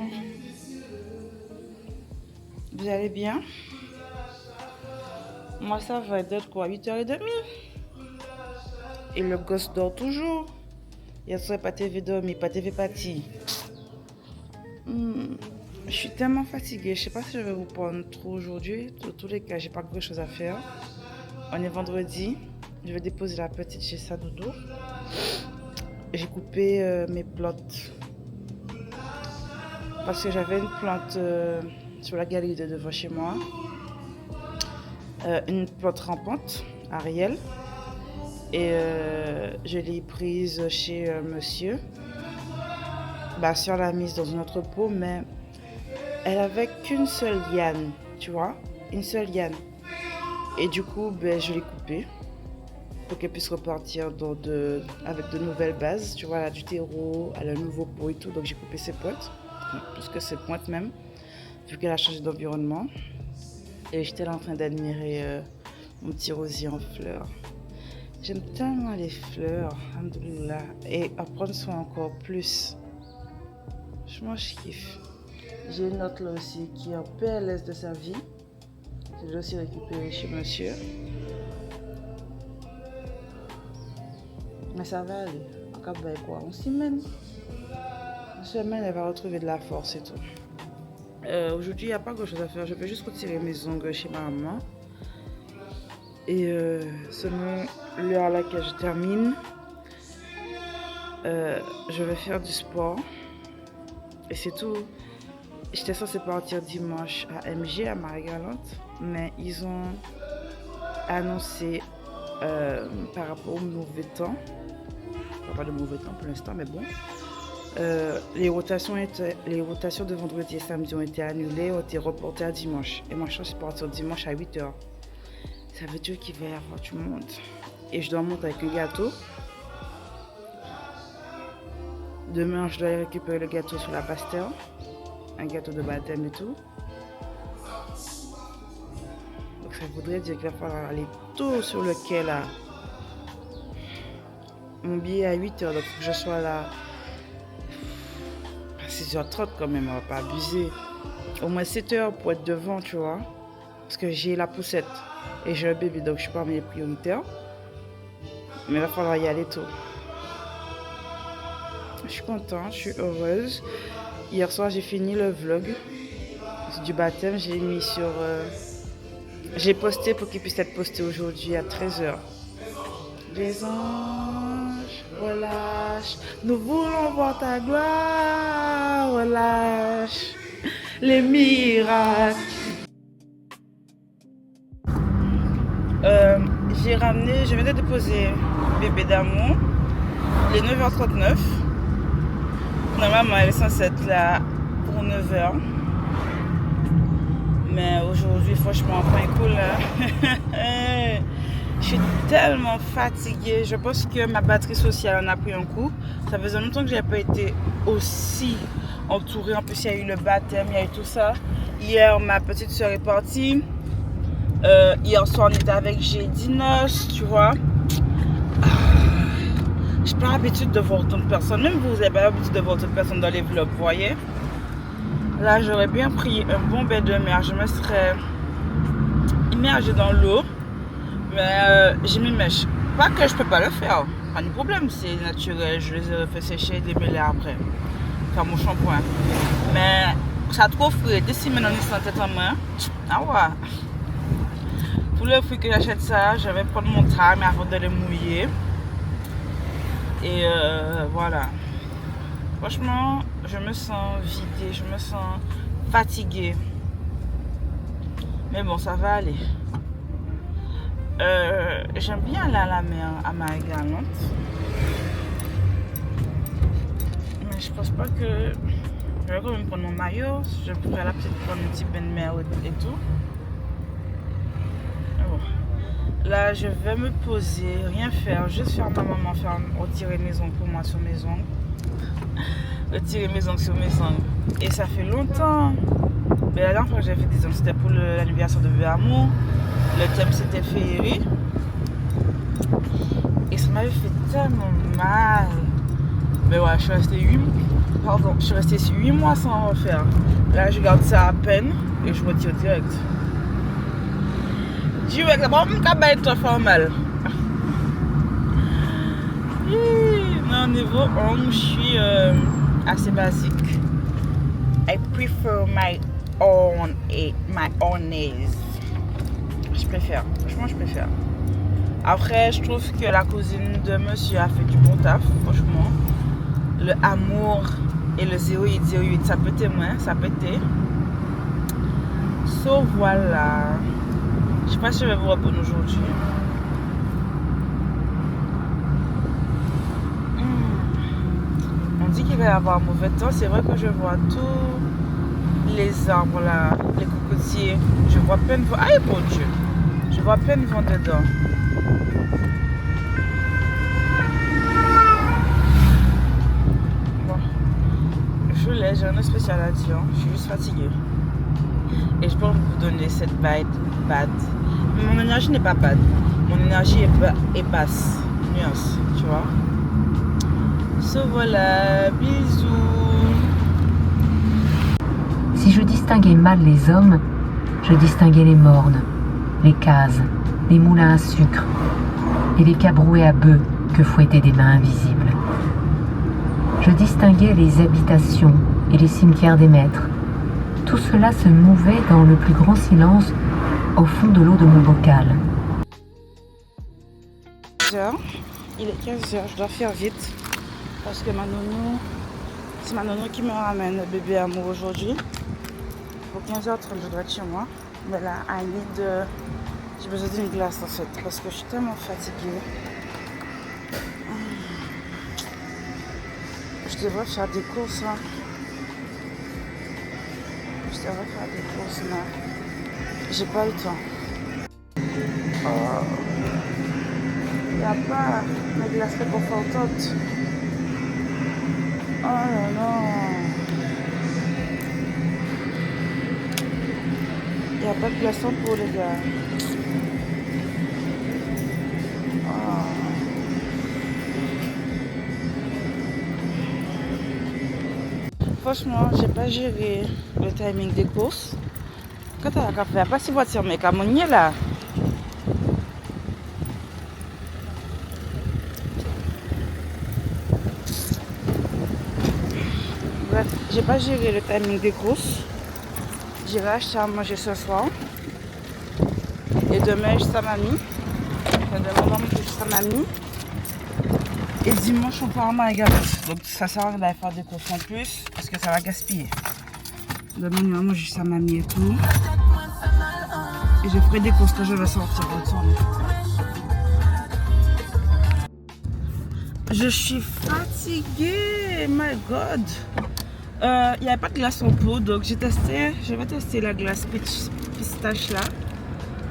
Vous allez bien? Moi ça va être quoi, 8h30. Et le gosse dort toujours. Hier soir pas TV dormi, pas TV parti. Je suis tellement fatiguée. Je sais pas si je vais vous prendre trop aujourd'hui. Dans tous les cas, j'ai pas grand chose à faire. On est vendredi. Je vais déposer la petite chez sa doudou. J'ai coupé mes plantes. Parce que j'avais une plante sur la galerie de devant chez moi. Une plante rampante, Ariel. Et je l'ai prise chez monsieur. Ma soeur l'a mise dans un autre pot, mais elle avait qu'une seule liane, tu vois, une seule liane. Et du coup, je l'ai coupée pour qu'elle puisse repartir avec de nouvelles bases. Tu vois, elle a du terreau, elle a un nouveau pot et tout, donc j'ai coupé ses pointes, plus que ses pointes même, vu qu'elle a changé d'environnement. Et j'étais là en train d'admirer mon petit rosier en fleurs. J'aime tellement les fleurs, alhamdoulilah, et apprendre soin encore plus. Franchement, je kiffe. J'ai une autre là aussi qui est en PLS de sa vie. Je l'ai aussi récupérée chez monsieur. Mais ça va aller. En cas de quoi, on s'y mène. Une semaine, elle va retrouver de la force et tout. Aujourd'hui, il n'y a pas grand chose à faire. Je peux juste retirer mes ongles chez ma maman. Et selon l'heure à laquelle je termine, je vais faire du sport. Et c'est tout. J'étais censée partir dimanche à MG, à Marie-Galante, mais ils ont annoncé par rapport au mauvais temps, pas de mauvais temps pour l'instant, mais bon, les rotations de vendredi et samedi ont été annulées, ont été reportées à dimanche. Et moi, je suis partir dimanche à 8h. Ça veut dire qu'il va y avoir du monde. Et je dois monter avec le gâteau. Demain, je dois aller récupérer le gâteau sur la Pasteur. Un gâteau de baptême et tout. Donc ça voudrait dire qu'il va falloir aller tôt sur le quai là. Mon billet est à 8h, donc il faut que je sois là à 6h30 quand même, on va pas abuser. Au moins 7h pour être devant, tu vois. Parce que j'ai la poussette et j'ai un bébé, donc je suis pas mes prioritaires. Mais il va falloir y aller tôt. Je suis contente, je suis heureuse. Hier soir, j'ai fini le vlog du baptême. J'ai mis sur... j'ai posté pour qu'il puisse être posté aujourd'hui à 13h. Les anges, relâche. Nous voulons voir ta gloire, relâche. Les miracles. J'ai ramené... Je viens de déposer bébé d'amour. Il est 9h39. Normalement, elle est censée être là pour 9h. Mais aujourd'hui, franchement, enfin cool. Je suis tellement fatiguée. Je pense que ma batterie sociale en a pris un coup. Ça faisait longtemps que je n'avais pas été aussi entourée. En plus, il y a eu le baptême, il y a eu tout ça. Hier, ma petite soeur est partie. Hier soir, on était avec Dinos, tu vois. Je n'ai pas l'habitude de voir autant de personnes. Même vous n'avez pas l'habitude de voir autant de personnes dans les vlogs, vous voyez. Là, j'aurais bien pris un bon bain de mer. Je me serais immergée dans l'eau. Mais j'ai mis mèches. Pas que je peux pas le faire. Pas de problème, c'est naturel. Je les ai fait sécher, démêler après. Faire mon shampoing. Mais ça a trop frais. Des semaines en instant tête en main. Ah ouais. Pour le fruit que j'achète ça, je vais prendre mon time avant de les mouiller. Et voilà. Franchement, je me sens vidée, je me sens fatiguée. Mais bon, ça va aller. J'aime bien aller à la mer à Marie-Galante. Mais je pense pas que... Je vais quand même prendre mon maillot. Je pourrais là peut-être prendre un petit bain de mer et tout. Là, je vais me poser, rien faire, juste faire ma maman retirer mes ongles pour moi sur mes ongles. Retirer mes ongles sur mes ongles. Et ça fait longtemps. Mais la dernière fois que j'avais fait des ongles, c'était pour l'anniversaire de Bébé Amour. Le thème, c'était féerie. Et ça m'avait fait tellement mal. Mais ouais, je suis restée 8 mois sans en refaire. Là, je garde ça à peine et je retire direct. Je vais être formel. Non, niveau ongle, je suis assez basique. I prefer my own nails. Je préfère, franchement je préfère. Après, je trouve que la cousine de monsieur a fait du bon taf, franchement. Le amour et le 0808, ça pétait moins, ça pétait. So voilà. Je sais pas si je vais vous répondre aujourd'hui. On dit qu'il va y avoir un mauvais temps. C'est vrai que je vois tous les arbres là, les cocotiers. Je vois plein de vent. Ah bon Dieu! Je vois plein de vent dedans. Bon. J'ai rien de spécial à dire. Je suis juste fatiguée. Et je peux vous donner cette bad. Mais mon énergie n'est pas bad. mon énergie est basse. Nuance, tu vois. So voilà, bisous. Si je distinguais mal les hommes, je distinguais les mornes, les cases, les moulins à sucre et les cabrouets à bœufs que fouettaient des mains invisibles. Je distinguais les habitations et les cimetières des maîtres. Tout cela se mouvait dans le plus grand silence au fond de l'eau de mon bocal. Il est 15h, je dois faire vite parce que ma nounou, c'est ma nounou qui me ramène le bébé amour aujourd'hui. Pour 15h30, je dois être chez moi. Mais là, j'ai besoin d'une glace en fait parce que je suis tellement fatiguée. Je devrais faire des courses là. J'ai pas le temps. Il n'y a pas de glace réconfortante. Oh là là. Il n'y a pas de glaçon pour les gars. Franchement, j'ai pas géré le timing des courses. Quand t'as la café, pas si voiture, mais comme on y est là. Bref, j'ai pas géré le timing des courses. J'irai acheter à manger ce soir. Et demain, juste à mamie. Demain, on va manger juste à mamie. Et dimanche, on part à McDonald's. Donc, ça sert à rien d'aller faire des courses en plus parce que ça va gaspiller. Demain, on va manger juste à mamie et tout. Et je ferai des courses quand je vais sortir retourner. Je suis fatiguée, my god. Il n'y avait pas de glace en pot, donc je vais tester la glace pistache là.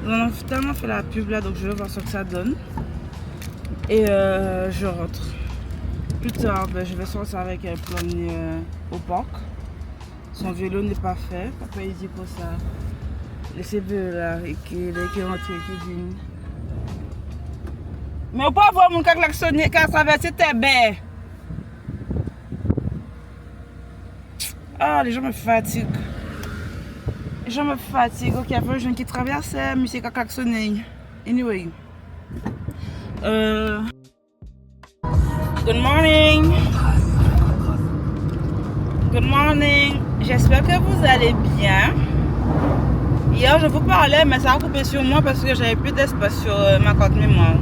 On a tellement fait la pub là, donc je vais voir ce que ça donne. Et je rentre. Plus tard, je vais sortir avec un plan au parc. Son vélo n'est pas fait. Papa il dit pour ça. Les CV là, et qui rentre qui dit. Mais on peut avoir mon klaxonné qui a traversé tes baies. Ah, les gens me fatiguent. Les gens me fatiguent. Ok, il y a un jeune qui traversait, mais c'est qui a klaxonné. Anyway. Good morning. Good morning. J'espère que vous allez bien. Hier, je vous parlais, mais ça a coupé sur moi parce que j'avais plus d'espace sur ma carte mémoire.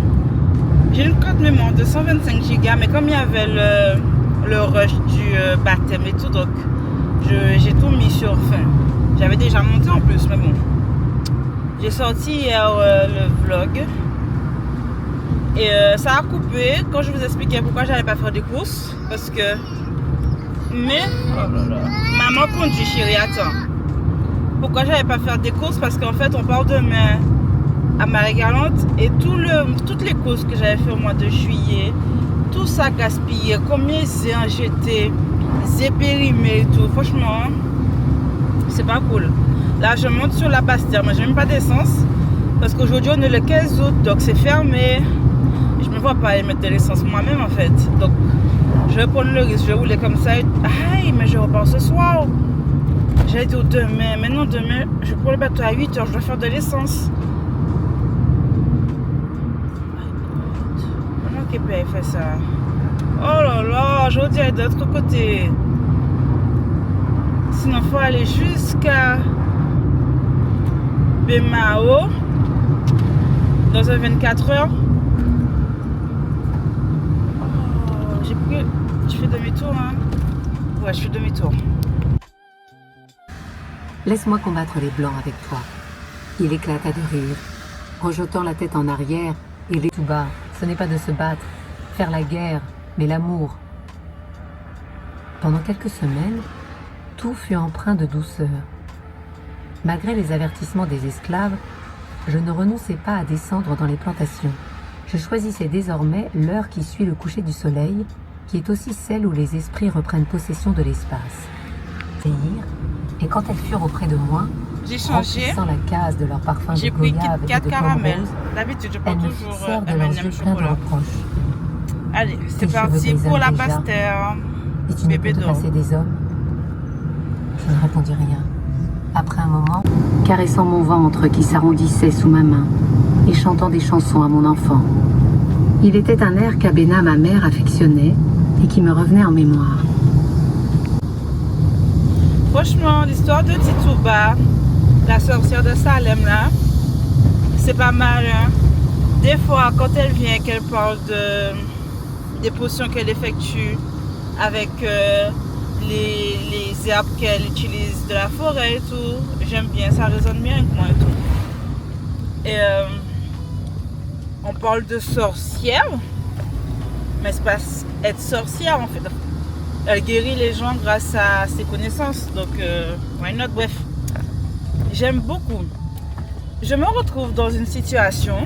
J'ai une carte mémoire de 125 Go, mais comme il y avait le rush du baptême et tout, donc j'ai tout mis sur fin. J'avais déjà monté en plus, mais bon. J'ai sorti hier le vlog. Et ça a coupé quand je vous expliquais pourquoi j'allais pas faire des courses. Parce que... Mais... Oh là là. Maman conduit, chérie, attends. Pourquoi j'allais pas faire des courses? Parce qu'en fait, on part demain à Marie-Galante. Et toutes les courses que j'avais fait au mois de juillet, tout ça gaspillé. Combien c'est jeté, c'est périmé et tout. Franchement, c'est pas cool. Là, je monte sur la Bastère, mais j'ai même pas d'essence. Parce qu'aujourd'hui, on est le 15 août, donc c'est fermé. Je me vois pas aller mettre de l'essence moi-même en fait. Donc je vais prendre le risque, je vais rouler comme ça. Aïe, mais je repars ce soir. J'allais dire demain. Maintenant demain, je prends le bateau à 8h, je dois faire de l'essence. Comment qu'il peut faire ça? Oh là là, je dirais de l'autre côté. Sinon il faut aller jusqu'à Bemao dans un 24 heures. Je fais demi-tour, hein? Ouais, je fais demi-tour. Laisse-moi combattre les blancs avec toi. Il éclata de rire, rejetant la tête en arrière et les tout bas. Ce n'est pas de se battre, faire la guerre, mais l'amour. Pendant quelques semaines, tout fut empreint de douceur. Malgré les avertissements des esclaves, je ne renonçais pas à descendre dans les plantations. Je choisissais désormais l'heure qui suit le coucher du soleil, qui est aussi celle où les esprits reprennent possession de l'espace. Et quand elles furent auprès de moi, J'ai changé. Remplissant la case de leur parfum de J'ai pris goyave Kit et Kat de caramel. pomme rose, D'habitude, je prends elles me toujours fixèrent de leurs M&M yeux pleins de chocolat. reproches. Allez, c'est Tes parti cheveux pour la grisâtres déjà. pastère. Et tu ne Bébé peux te d'or. passer des hommes? Je ne répondis rien. Après un moment, caressant mon ventre qui s'arrondissait sous ma main et chantant des chansons à mon enfant. Il était un air qu'Abena, ma mère, affectionnait et qui me revenait en mémoire. Franchement, l'histoire de Tituba, la sorcière de Salem là, c'est pas mal. Hein? Des fois, quand elle vient, qu'elle parle des potions qu'elle effectue avec les herbes qu'elle utilise de la forêt et tout, j'aime bien, ça résonne bien avec moi et tout. Et on parle de sorcière, mais c'est pas être sorcière en fait. Elle guérit les gens grâce à ses connaissances, donc why not? Bref, j'aime beaucoup. Je me retrouve dans une situation,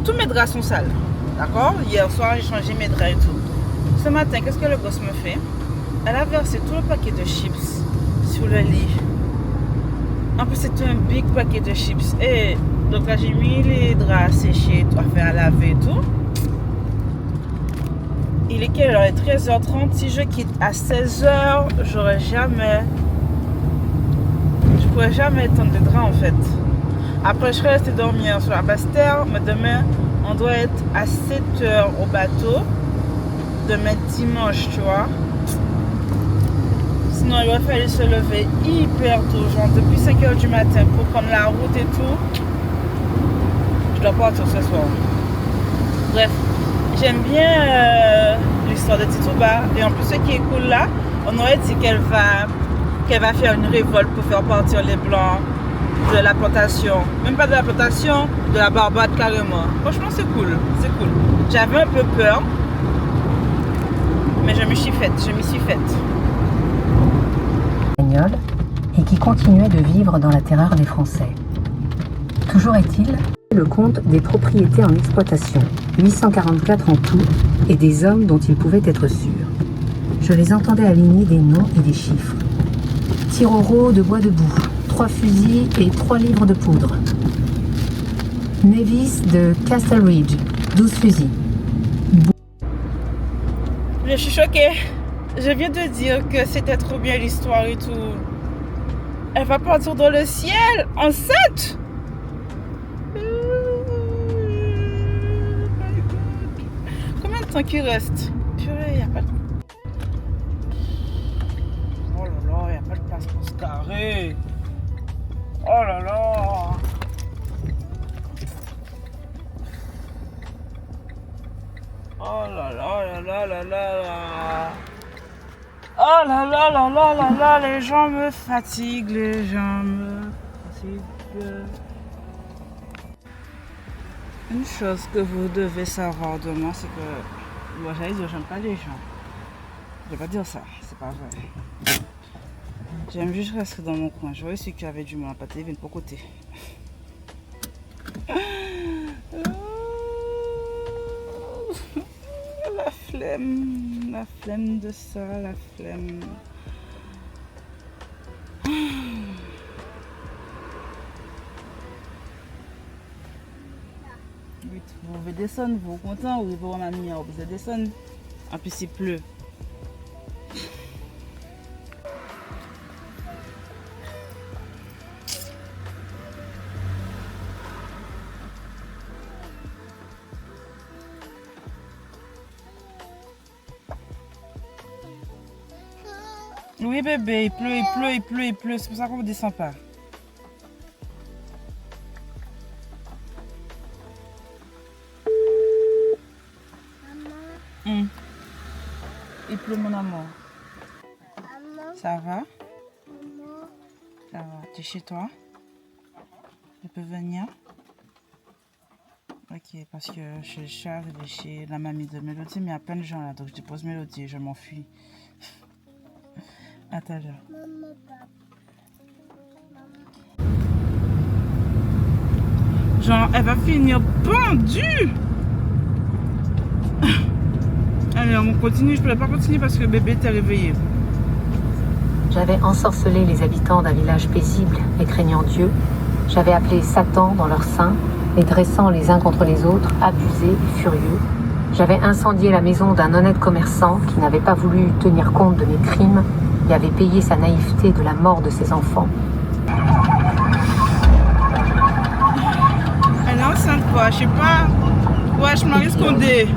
tous mes draps sont sales, d'accord? Hier soir, j'ai changé mes draps et tout. Ce matin, qu'est-ce que le gosse me fait? Elle a versé tout le paquet de chips sur le lit. En plus, c'était un big paquet de chips. Et donc là, j'ai mis les draps séchés, à faire à laver et tout. Il est quelle heure? Il est 13h30. Si je quitte à 16h, je pourrais jamais étendre les draps en fait. Après, je serais restée dormir sur la basse-terre. Mais demain, on doit être à 7h au bateau. Demain dimanche, tu vois. Sinon, il va falloir se lever hyper tôt, genre depuis 5h du matin pour prendre la route et tout. Je dois partir ce soir. Bref, j'aime bien l'histoire de Tituba. Et en plus, ce qui est cool là, on aurait dit qu'elle va faire une révolte pour faire partir les Blancs de la plantation. Même pas de la plantation, de la Barbade carrément. Franchement, c'est cool. C'est cool. J'avais un peu peur. Mais je m'y suis faite. Et qui continuait de vivre dans la terreur des Français. Toujours est-il, le compte des propriétés en exploitation, 844 en tout, et des hommes dont il pouvait être sûr. Je les entendais aligner des noms et des chiffres. Tiroro de bois debout, 3 fusils et 3 livres de poudre. Nevis de Castle Ridge, 12 fusils. Je suis choquée. Je viens de dire que c'était trop bien l'histoire et tout. Elle va partir dans le ciel, enceinte. Combien de temps qu'il reste? Purée, il n'y a pas de... Oh là là, il n'y a pas de place pour se garer. Oh là là. Oh là là là là là là. Oh là là là là là là, les gens me fatiguent, Une chose que vous devez savoir de moi, c'est que moi j'aime pas les gens. Je vais pas dire ça, c'est pas vrai. J'aime juste rester dans mon coin. J'aurais su qu'il y avait du monde à pâté, viens pour côté. La flemme de ça, la flemme. Oui, vous pouvez descendre, vous êtes content, vous pouvez voir ma lumière, vous pouvez descendre. En plus, il pleut. Oui bébé, il pleut, c'est pour ça qu'on ne descend pas. Maman. Il pleut mon amour. Maman. Ça va? Maman. Ça va, tu es chez toi? Je peux venir? Ok, parce que je suis arrivée chez la mamie de Mélodie, mais il y a plein de gens là, donc je dépose Mélodie et je m'enfuis. À tout à l'heure. Genre, elle va finir pendue. Allez, on continue. Je ne peux pas continuer parce que le bébé était réveillé. j'avais ensorcelé les habitants d'un village paisible et craignant Dieu. J'avais appelé Satan dans leur sein, les dressant les uns contre les autres, abusés et furieux. J'avais incendié la maison d'un honnête commerçant qui n'avait pas voulu tenir compte de mes crimes et avait payé sa naïveté de la mort de ses enfants. Elle est enceinte quoi, je sais pas. Ouais, je m'en risque condé.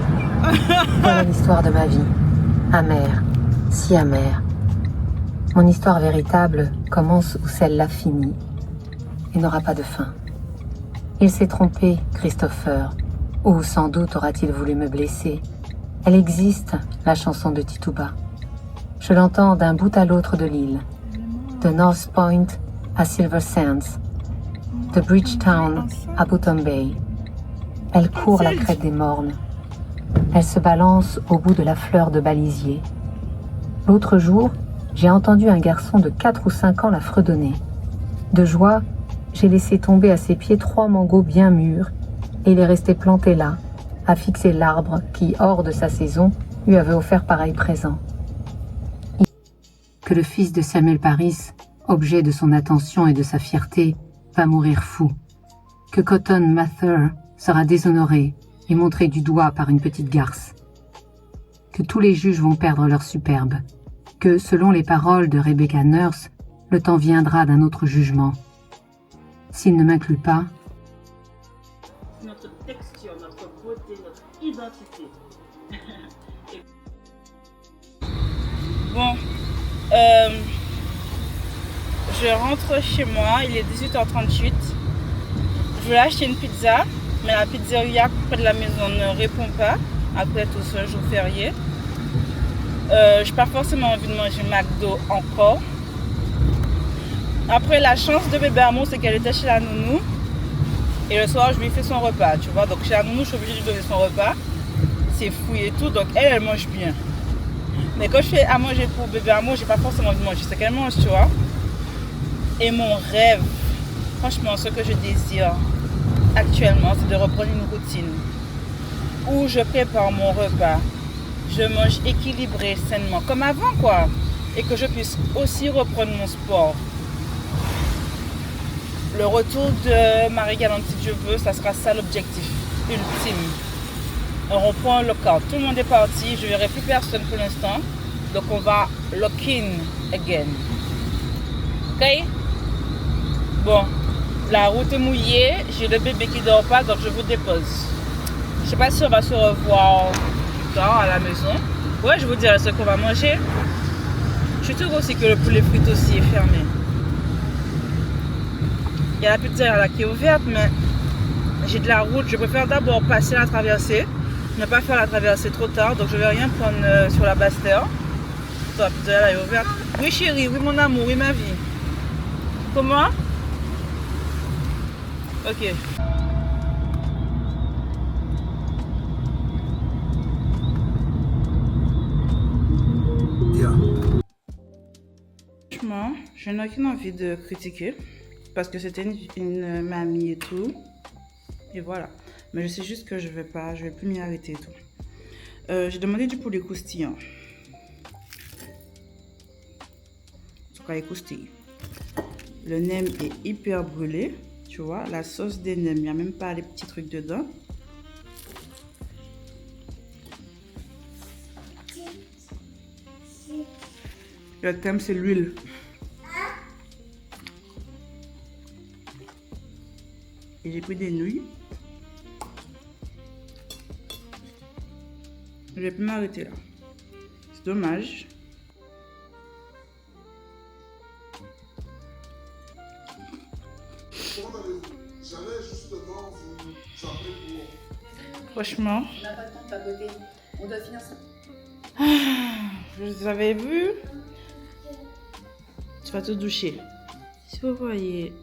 Voilà l'histoire de ma vie. Amère, si amère. Mon histoire véritable commence où celle-là finit et n'aura pas de fin. Il s'est trompé, Christopher, ou sans doute aura-t-il voulu me blesser. Elle existe, la chanson de Tituba. Je l'entends d'un bout à l'autre de l'île, de North Point à Silver Sands, de Bridgetown à Bottom Bay. Elle court la crête des mornes. Elle se balance au bout de la fleur de balisier. L'autre jour, j'ai entendu un garçon de 4 ou 5 ans la fredonner. De joie, j'ai laissé tomber à ses pieds 3 mangos bien mûrs et il est resté planté là, à fixer l'arbre qui, hors de sa saison, lui avait offert pareil présent. Que le fils de Samuel Paris, objet de son attention et de sa fierté, va mourir fou. Que Cotton Mather sera déshonoré et montré du doigt par une petite garce. Que tous les juges vont perdre leur superbe. Que, selon les paroles de Rebecca Nurse, le temps viendra d'un autre jugement. S'il ne m'inclut pas, Notre texture, notre beauté, notre identité. Bon, je rentre chez moi, il est 18h38. Je voulais acheter une pizza, mais la pizzeria près de la maison ne répond pas, après tout ce jour férié. Je n'ai pas forcément envie de manger McDo encore. Après, la chance de bébé Amour, c'est qu'elle était chez la nounou. Et le soir, je lui fais son repas, tu vois. Donc chez la nounou, je suis obligée de lui donner son repas. C'est fouillé et tout, donc elle mange bien. Mais quand je fais à manger pour bébé Amour, j'ai pas forcément envie de manger. C'est qu'elle mange, tu vois. Et mon rêve, franchement, ce que je désire actuellement, c'est de reprendre une routine où je prépare mon repas, je mange équilibré, sainement, comme avant, quoi. Et que je puisse aussi reprendre mon sport. Le retour de Marie Galante, si Dieu veut, ça sera ça l'objectif ultime. On reprend le corps. Tout le monde est parti, je ne verrai plus personne pour l'instant. Donc on va lock in again. Ok? Bon, la route est mouillée, j'ai le bébé qui ne dort pas, donc je vous dépose. Je ne sais pas si on va se revoir plus tard à la maison. Ouais, je vous dirai ce qu'on va manger. Je trouve aussi que le poulet frit aussi est fermé. Il y a la pizzeria là qui est ouverte, mais j'ai de la route. Je préfère d'abord passer la traversée, ne pas faire la traversée trop tard, donc je ne vais rien prendre sur la basse terre. La pizzeria là est ouverte. Oui chérie, oui mon amour, oui ma vie. Comment? Ok. Franchement, je n'ai aucune envie de critiquer. Parce que c'était une mamie et tout. Et voilà. Mais je sais juste que je vais plus m'y arrêter et tout. J'ai demandé du poulet croustillant. En tout cas, il croustille. Le nem est hyper brûlé. Tu vois, la sauce des nems, il n'y a même pas les petits trucs dedans. Le thème, c'est l'huile. Et j'ai pris des nouilles. Je vais plus m'arrêter là. C'est dommage. J'allais justement vous appeler pour... Franchement. On n'a pas le temps de papoter. On doit finir ça. Vous avez vu? Tu vas te doucher. Si vous voyez...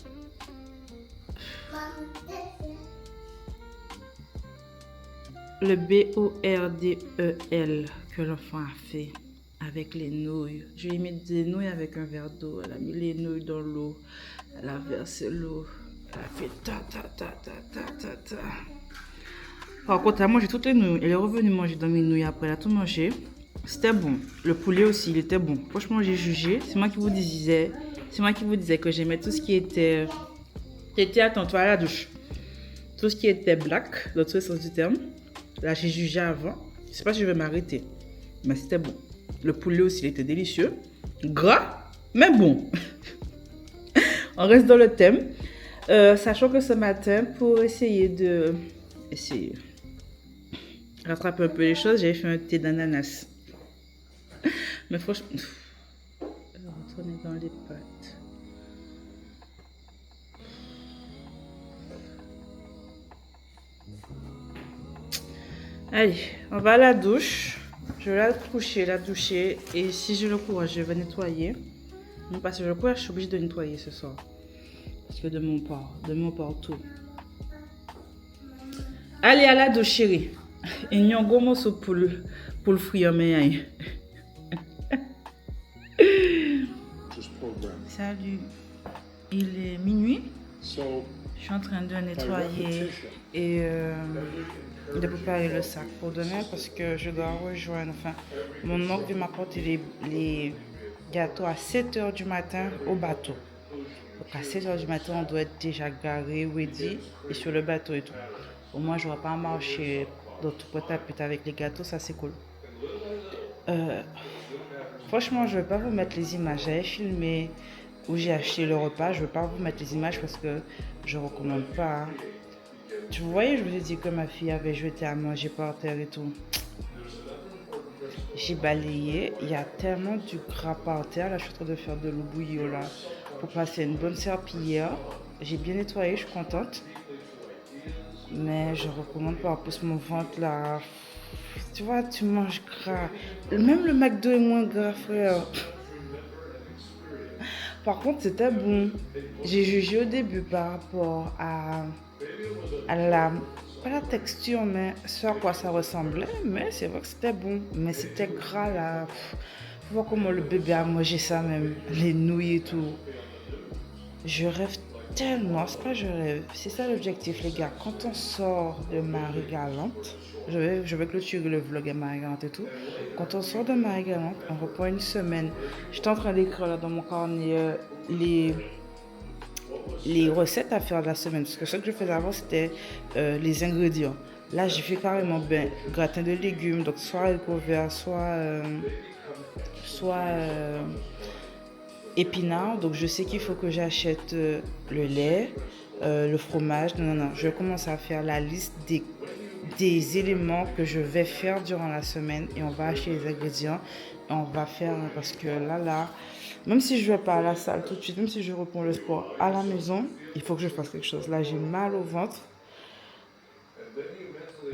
Le BORDEL que l'enfant a fait avec les nouilles. Je lui ai mis des nouilles avec un verre d'eau. Elle a mis les nouilles dans l'eau. Elle a versé l'eau. Elle a fait ta ta ta ta ta ta ta. Par contre, elle a mangé toutes les nouilles. Elle est revenue manger dans mes nouilles après. Elle a tout mangé. C'était bon. Le poulet aussi, il était bon. Franchement, j'ai jugé. C'est moi qui vous disais. C'est moi qui vous disais que j'aimais tout ce qui était. T'étais attends-toi à la douche. Tout ce qui était black, dans tous les sens du terme. Là, j'ai jugé avant. Je sais pas si je vais m'arrêter. Mais c'était bon. Le poulet aussi, il était délicieux. Gras, mais bon. On reste dans le thème. Sachant que ce matin, pour essayer de rattraper un peu les choses, j'avais fait un thé d'ananas. Mais franchement, retourner dans les pâtes. Allez, on va à la douche. Je vais la coucher, la doucher. Et si j'ai le courage, je vais nettoyer. Non, parce que j'ai le courage, je suis obligée de nettoyer ce soir. Parce que de mon part tout. Allez, à la douche, chérie. Et n'y a un gros morceau pour le frire, mais Just program. Salut. Il est minuit. So, Je suis en train de by nettoyer repetition, et de préparer le sac pour demain parce que je dois rejoindre. Enfin, mon oncle vient m'apporter les gâteaux à 7 h du matin au bateau. Donc à 7 h du matin, on doit être déjà garé, ready et sur le bateau et tout. Au moins, je ne vais pas marcher dans tout pot à pute avec les gâteaux, ça c'est cool. Franchement, je ne vais pas vous mettre les images. J'avais filmé où j'ai acheté le repas. Je ne vais pas vous mettre les images parce que je ne recommande pas. Vous voyez, je vous ai dit que ma fille avait jeté à manger par terre et tout. J'ai balayé. Il y a tellement du gras par terre. Là, je suis en train de faire de l'eau bouillie là pour passer une bonne serpillière. J'ai bien nettoyé, je suis contente. Mais je recommande pas. En plus, mon ventre là. Tu vois, tu manges gras. Même le McDo est moins gras, frère. Par contre, c'était bon. J'ai jugé au début par rapport à la, pas la texture, mais ce à quoi ça ressemblait. Mais c'est vrai que c'était bon. Mais c'était gras là. Faut voir comment le bébé a mangé ça même. Les nouilles et tout. Je rêve tellement. C'est pas je rêve. C'est ça l'objectif, les gars. Quand on sort de Marie Galante, je vais clôturer le vlog à Marie Galante et tout. Quand on sort de Marie Galante, on reprend une semaine. J'étais en train d'écrire là dans mon carnet les recettes à faire de la semaine. Parce que ce que je faisais avant, c'était les ingrédients. Là, j'ai fait carrément gratin de légumes. Donc, soit haricots verts, soit épinards. Donc, je sais qu'il faut que j'achète le lait, le fromage. Non. Je vais commencer à faire la liste des éléments que je vais faire durant la semaine. Et on va acheter les ingrédients. Et on va faire, parce que là, même si je ne vais pas à la salle tout de suite, même si je reprends le sport à la maison, il faut que je fasse quelque chose. Là, j'ai mal au ventre.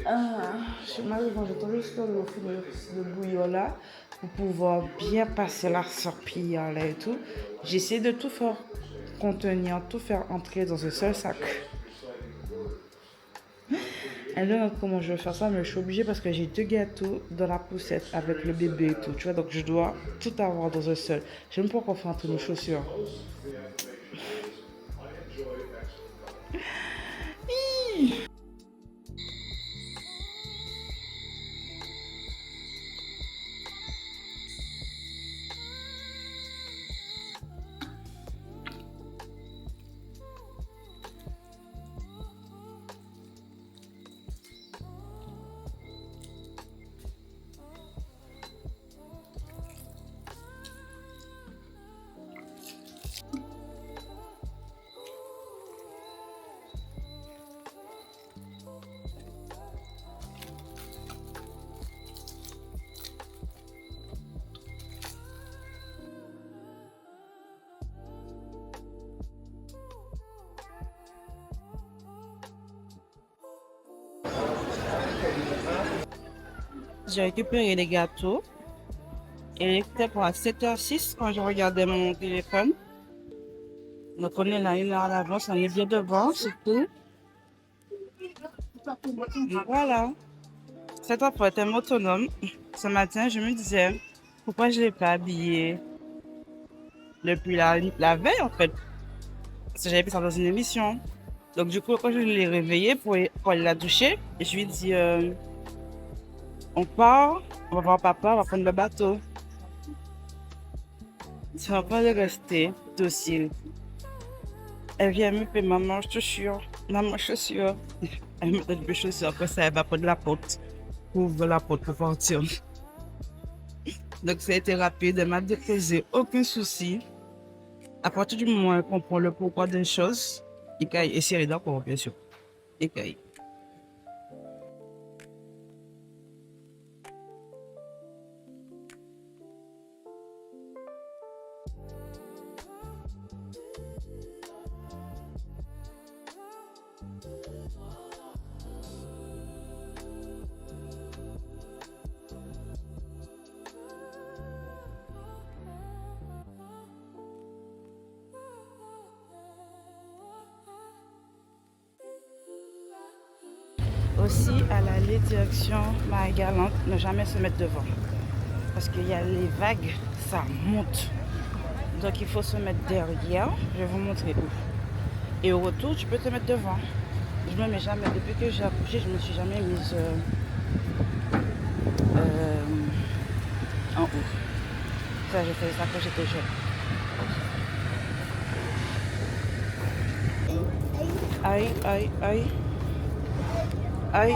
J'ai mal au ventre. J'attends juste que l'eau finisse de bouillir là pour pouvoir bien passer la serpillière là et tout. J'essaie de tout faire contenir, tout faire entrer dans un seul sac. Elle demande comment je vais faire ça, mais je suis obligée parce que j'ai 2 gâteaux dans la poussette avec le bébé et tout, tu vois, donc je dois tout avoir dans un seul. Je n'aime pas encore faire entre nos chaussures. J'ai récupéré les gâteaux. Et il était pour à 7h06 quand je regardais mon téléphone. Donc on est là 1 heure à l'avance, on est bien devant, c'est tout. Donc voilà. Cet enfant est un autonome. Ce matin, je me disais, pourquoi je ne l'ai pas habillé depuis la veille en fait. Parce que j'avais vu ça dans une émission. Donc du coup, quand je l'ai réveillé pour aller la doucher, je lui ai dit... On part, on va voir papa, on va prendre le bateau. Tu vas pas le rester docile. Elle vient me faire maman chaussures, maman chaussures. Elle me donne mes chaussures, après ça, elle va prendre la porte. Ouvre la porte pour partir. Donc ça a été rapide, elle m'a déposé aucun souci. À partir du moment où elle comprend le pourquoi des choses, il caille. Et si elle est d'accord, bien sûr, il caille. Aussi, à l'aller direction Marie-Galante, ne jamais se mettre devant. Parce qu'il y a les vagues, ça monte. Donc il faut se mettre derrière. Je vais vous montrer où. Et au retour, tu peux te mettre devant. Je me mets jamais. Depuis que j'ai accouché, je me suis jamais mise en haut. Ça, je faisais ça quand j'étais jeune. Aïe, aïe, aïe. Aïe.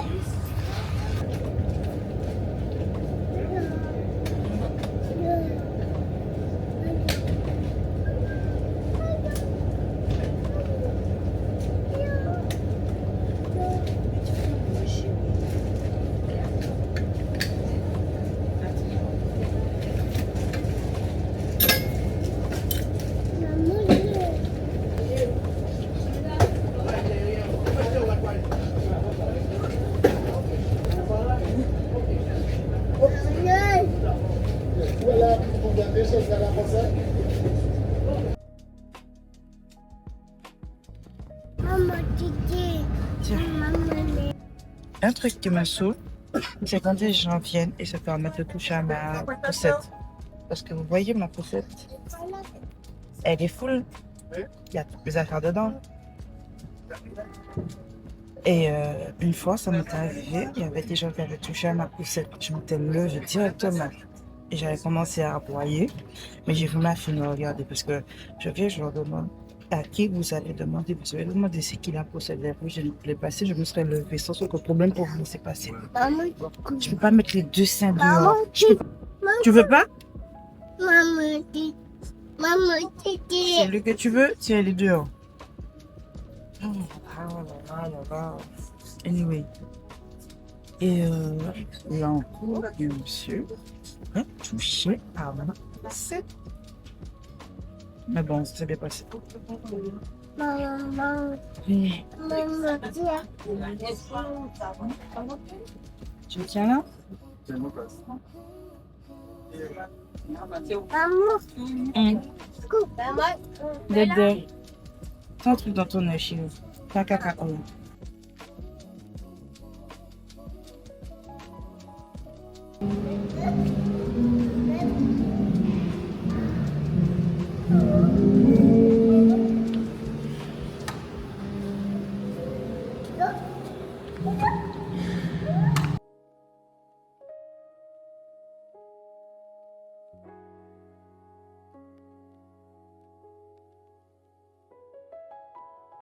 Tiens. Un truc qui me saoule, c'est quand les gens viennent et se permettent de toucher à ma poussette. Parce que vous voyez ma poussette, elle est full. Il y a toutes mes affaires dedans. Et une fois, ça m'est arrivé, il y avait des gens qui avaient touché à ma poussette. Je m'étais levée directement. Et j'avais commencé à aboyer. Mais j'ai vu ma fille me regarder parce que je viens, je leur demande à qui vous allez demander. Vous allez demander c'est qui la poussette vers vous. Je l'ai passé, je me serais levée sans aucun problème pour vous laisser passer. Je peux pas mettre les deux seins dehors. Tu veux pas? C'est lui que tu veux? Tiens, elle est dehors. Oh là là. Anyway. Et là encore, il y a un monsieur qui a touché à ma poussette. Mais bon, ça s'est bien passé. Tu me tiens là? Dédé. T'as un truc dans ton œil, chérie. Caca.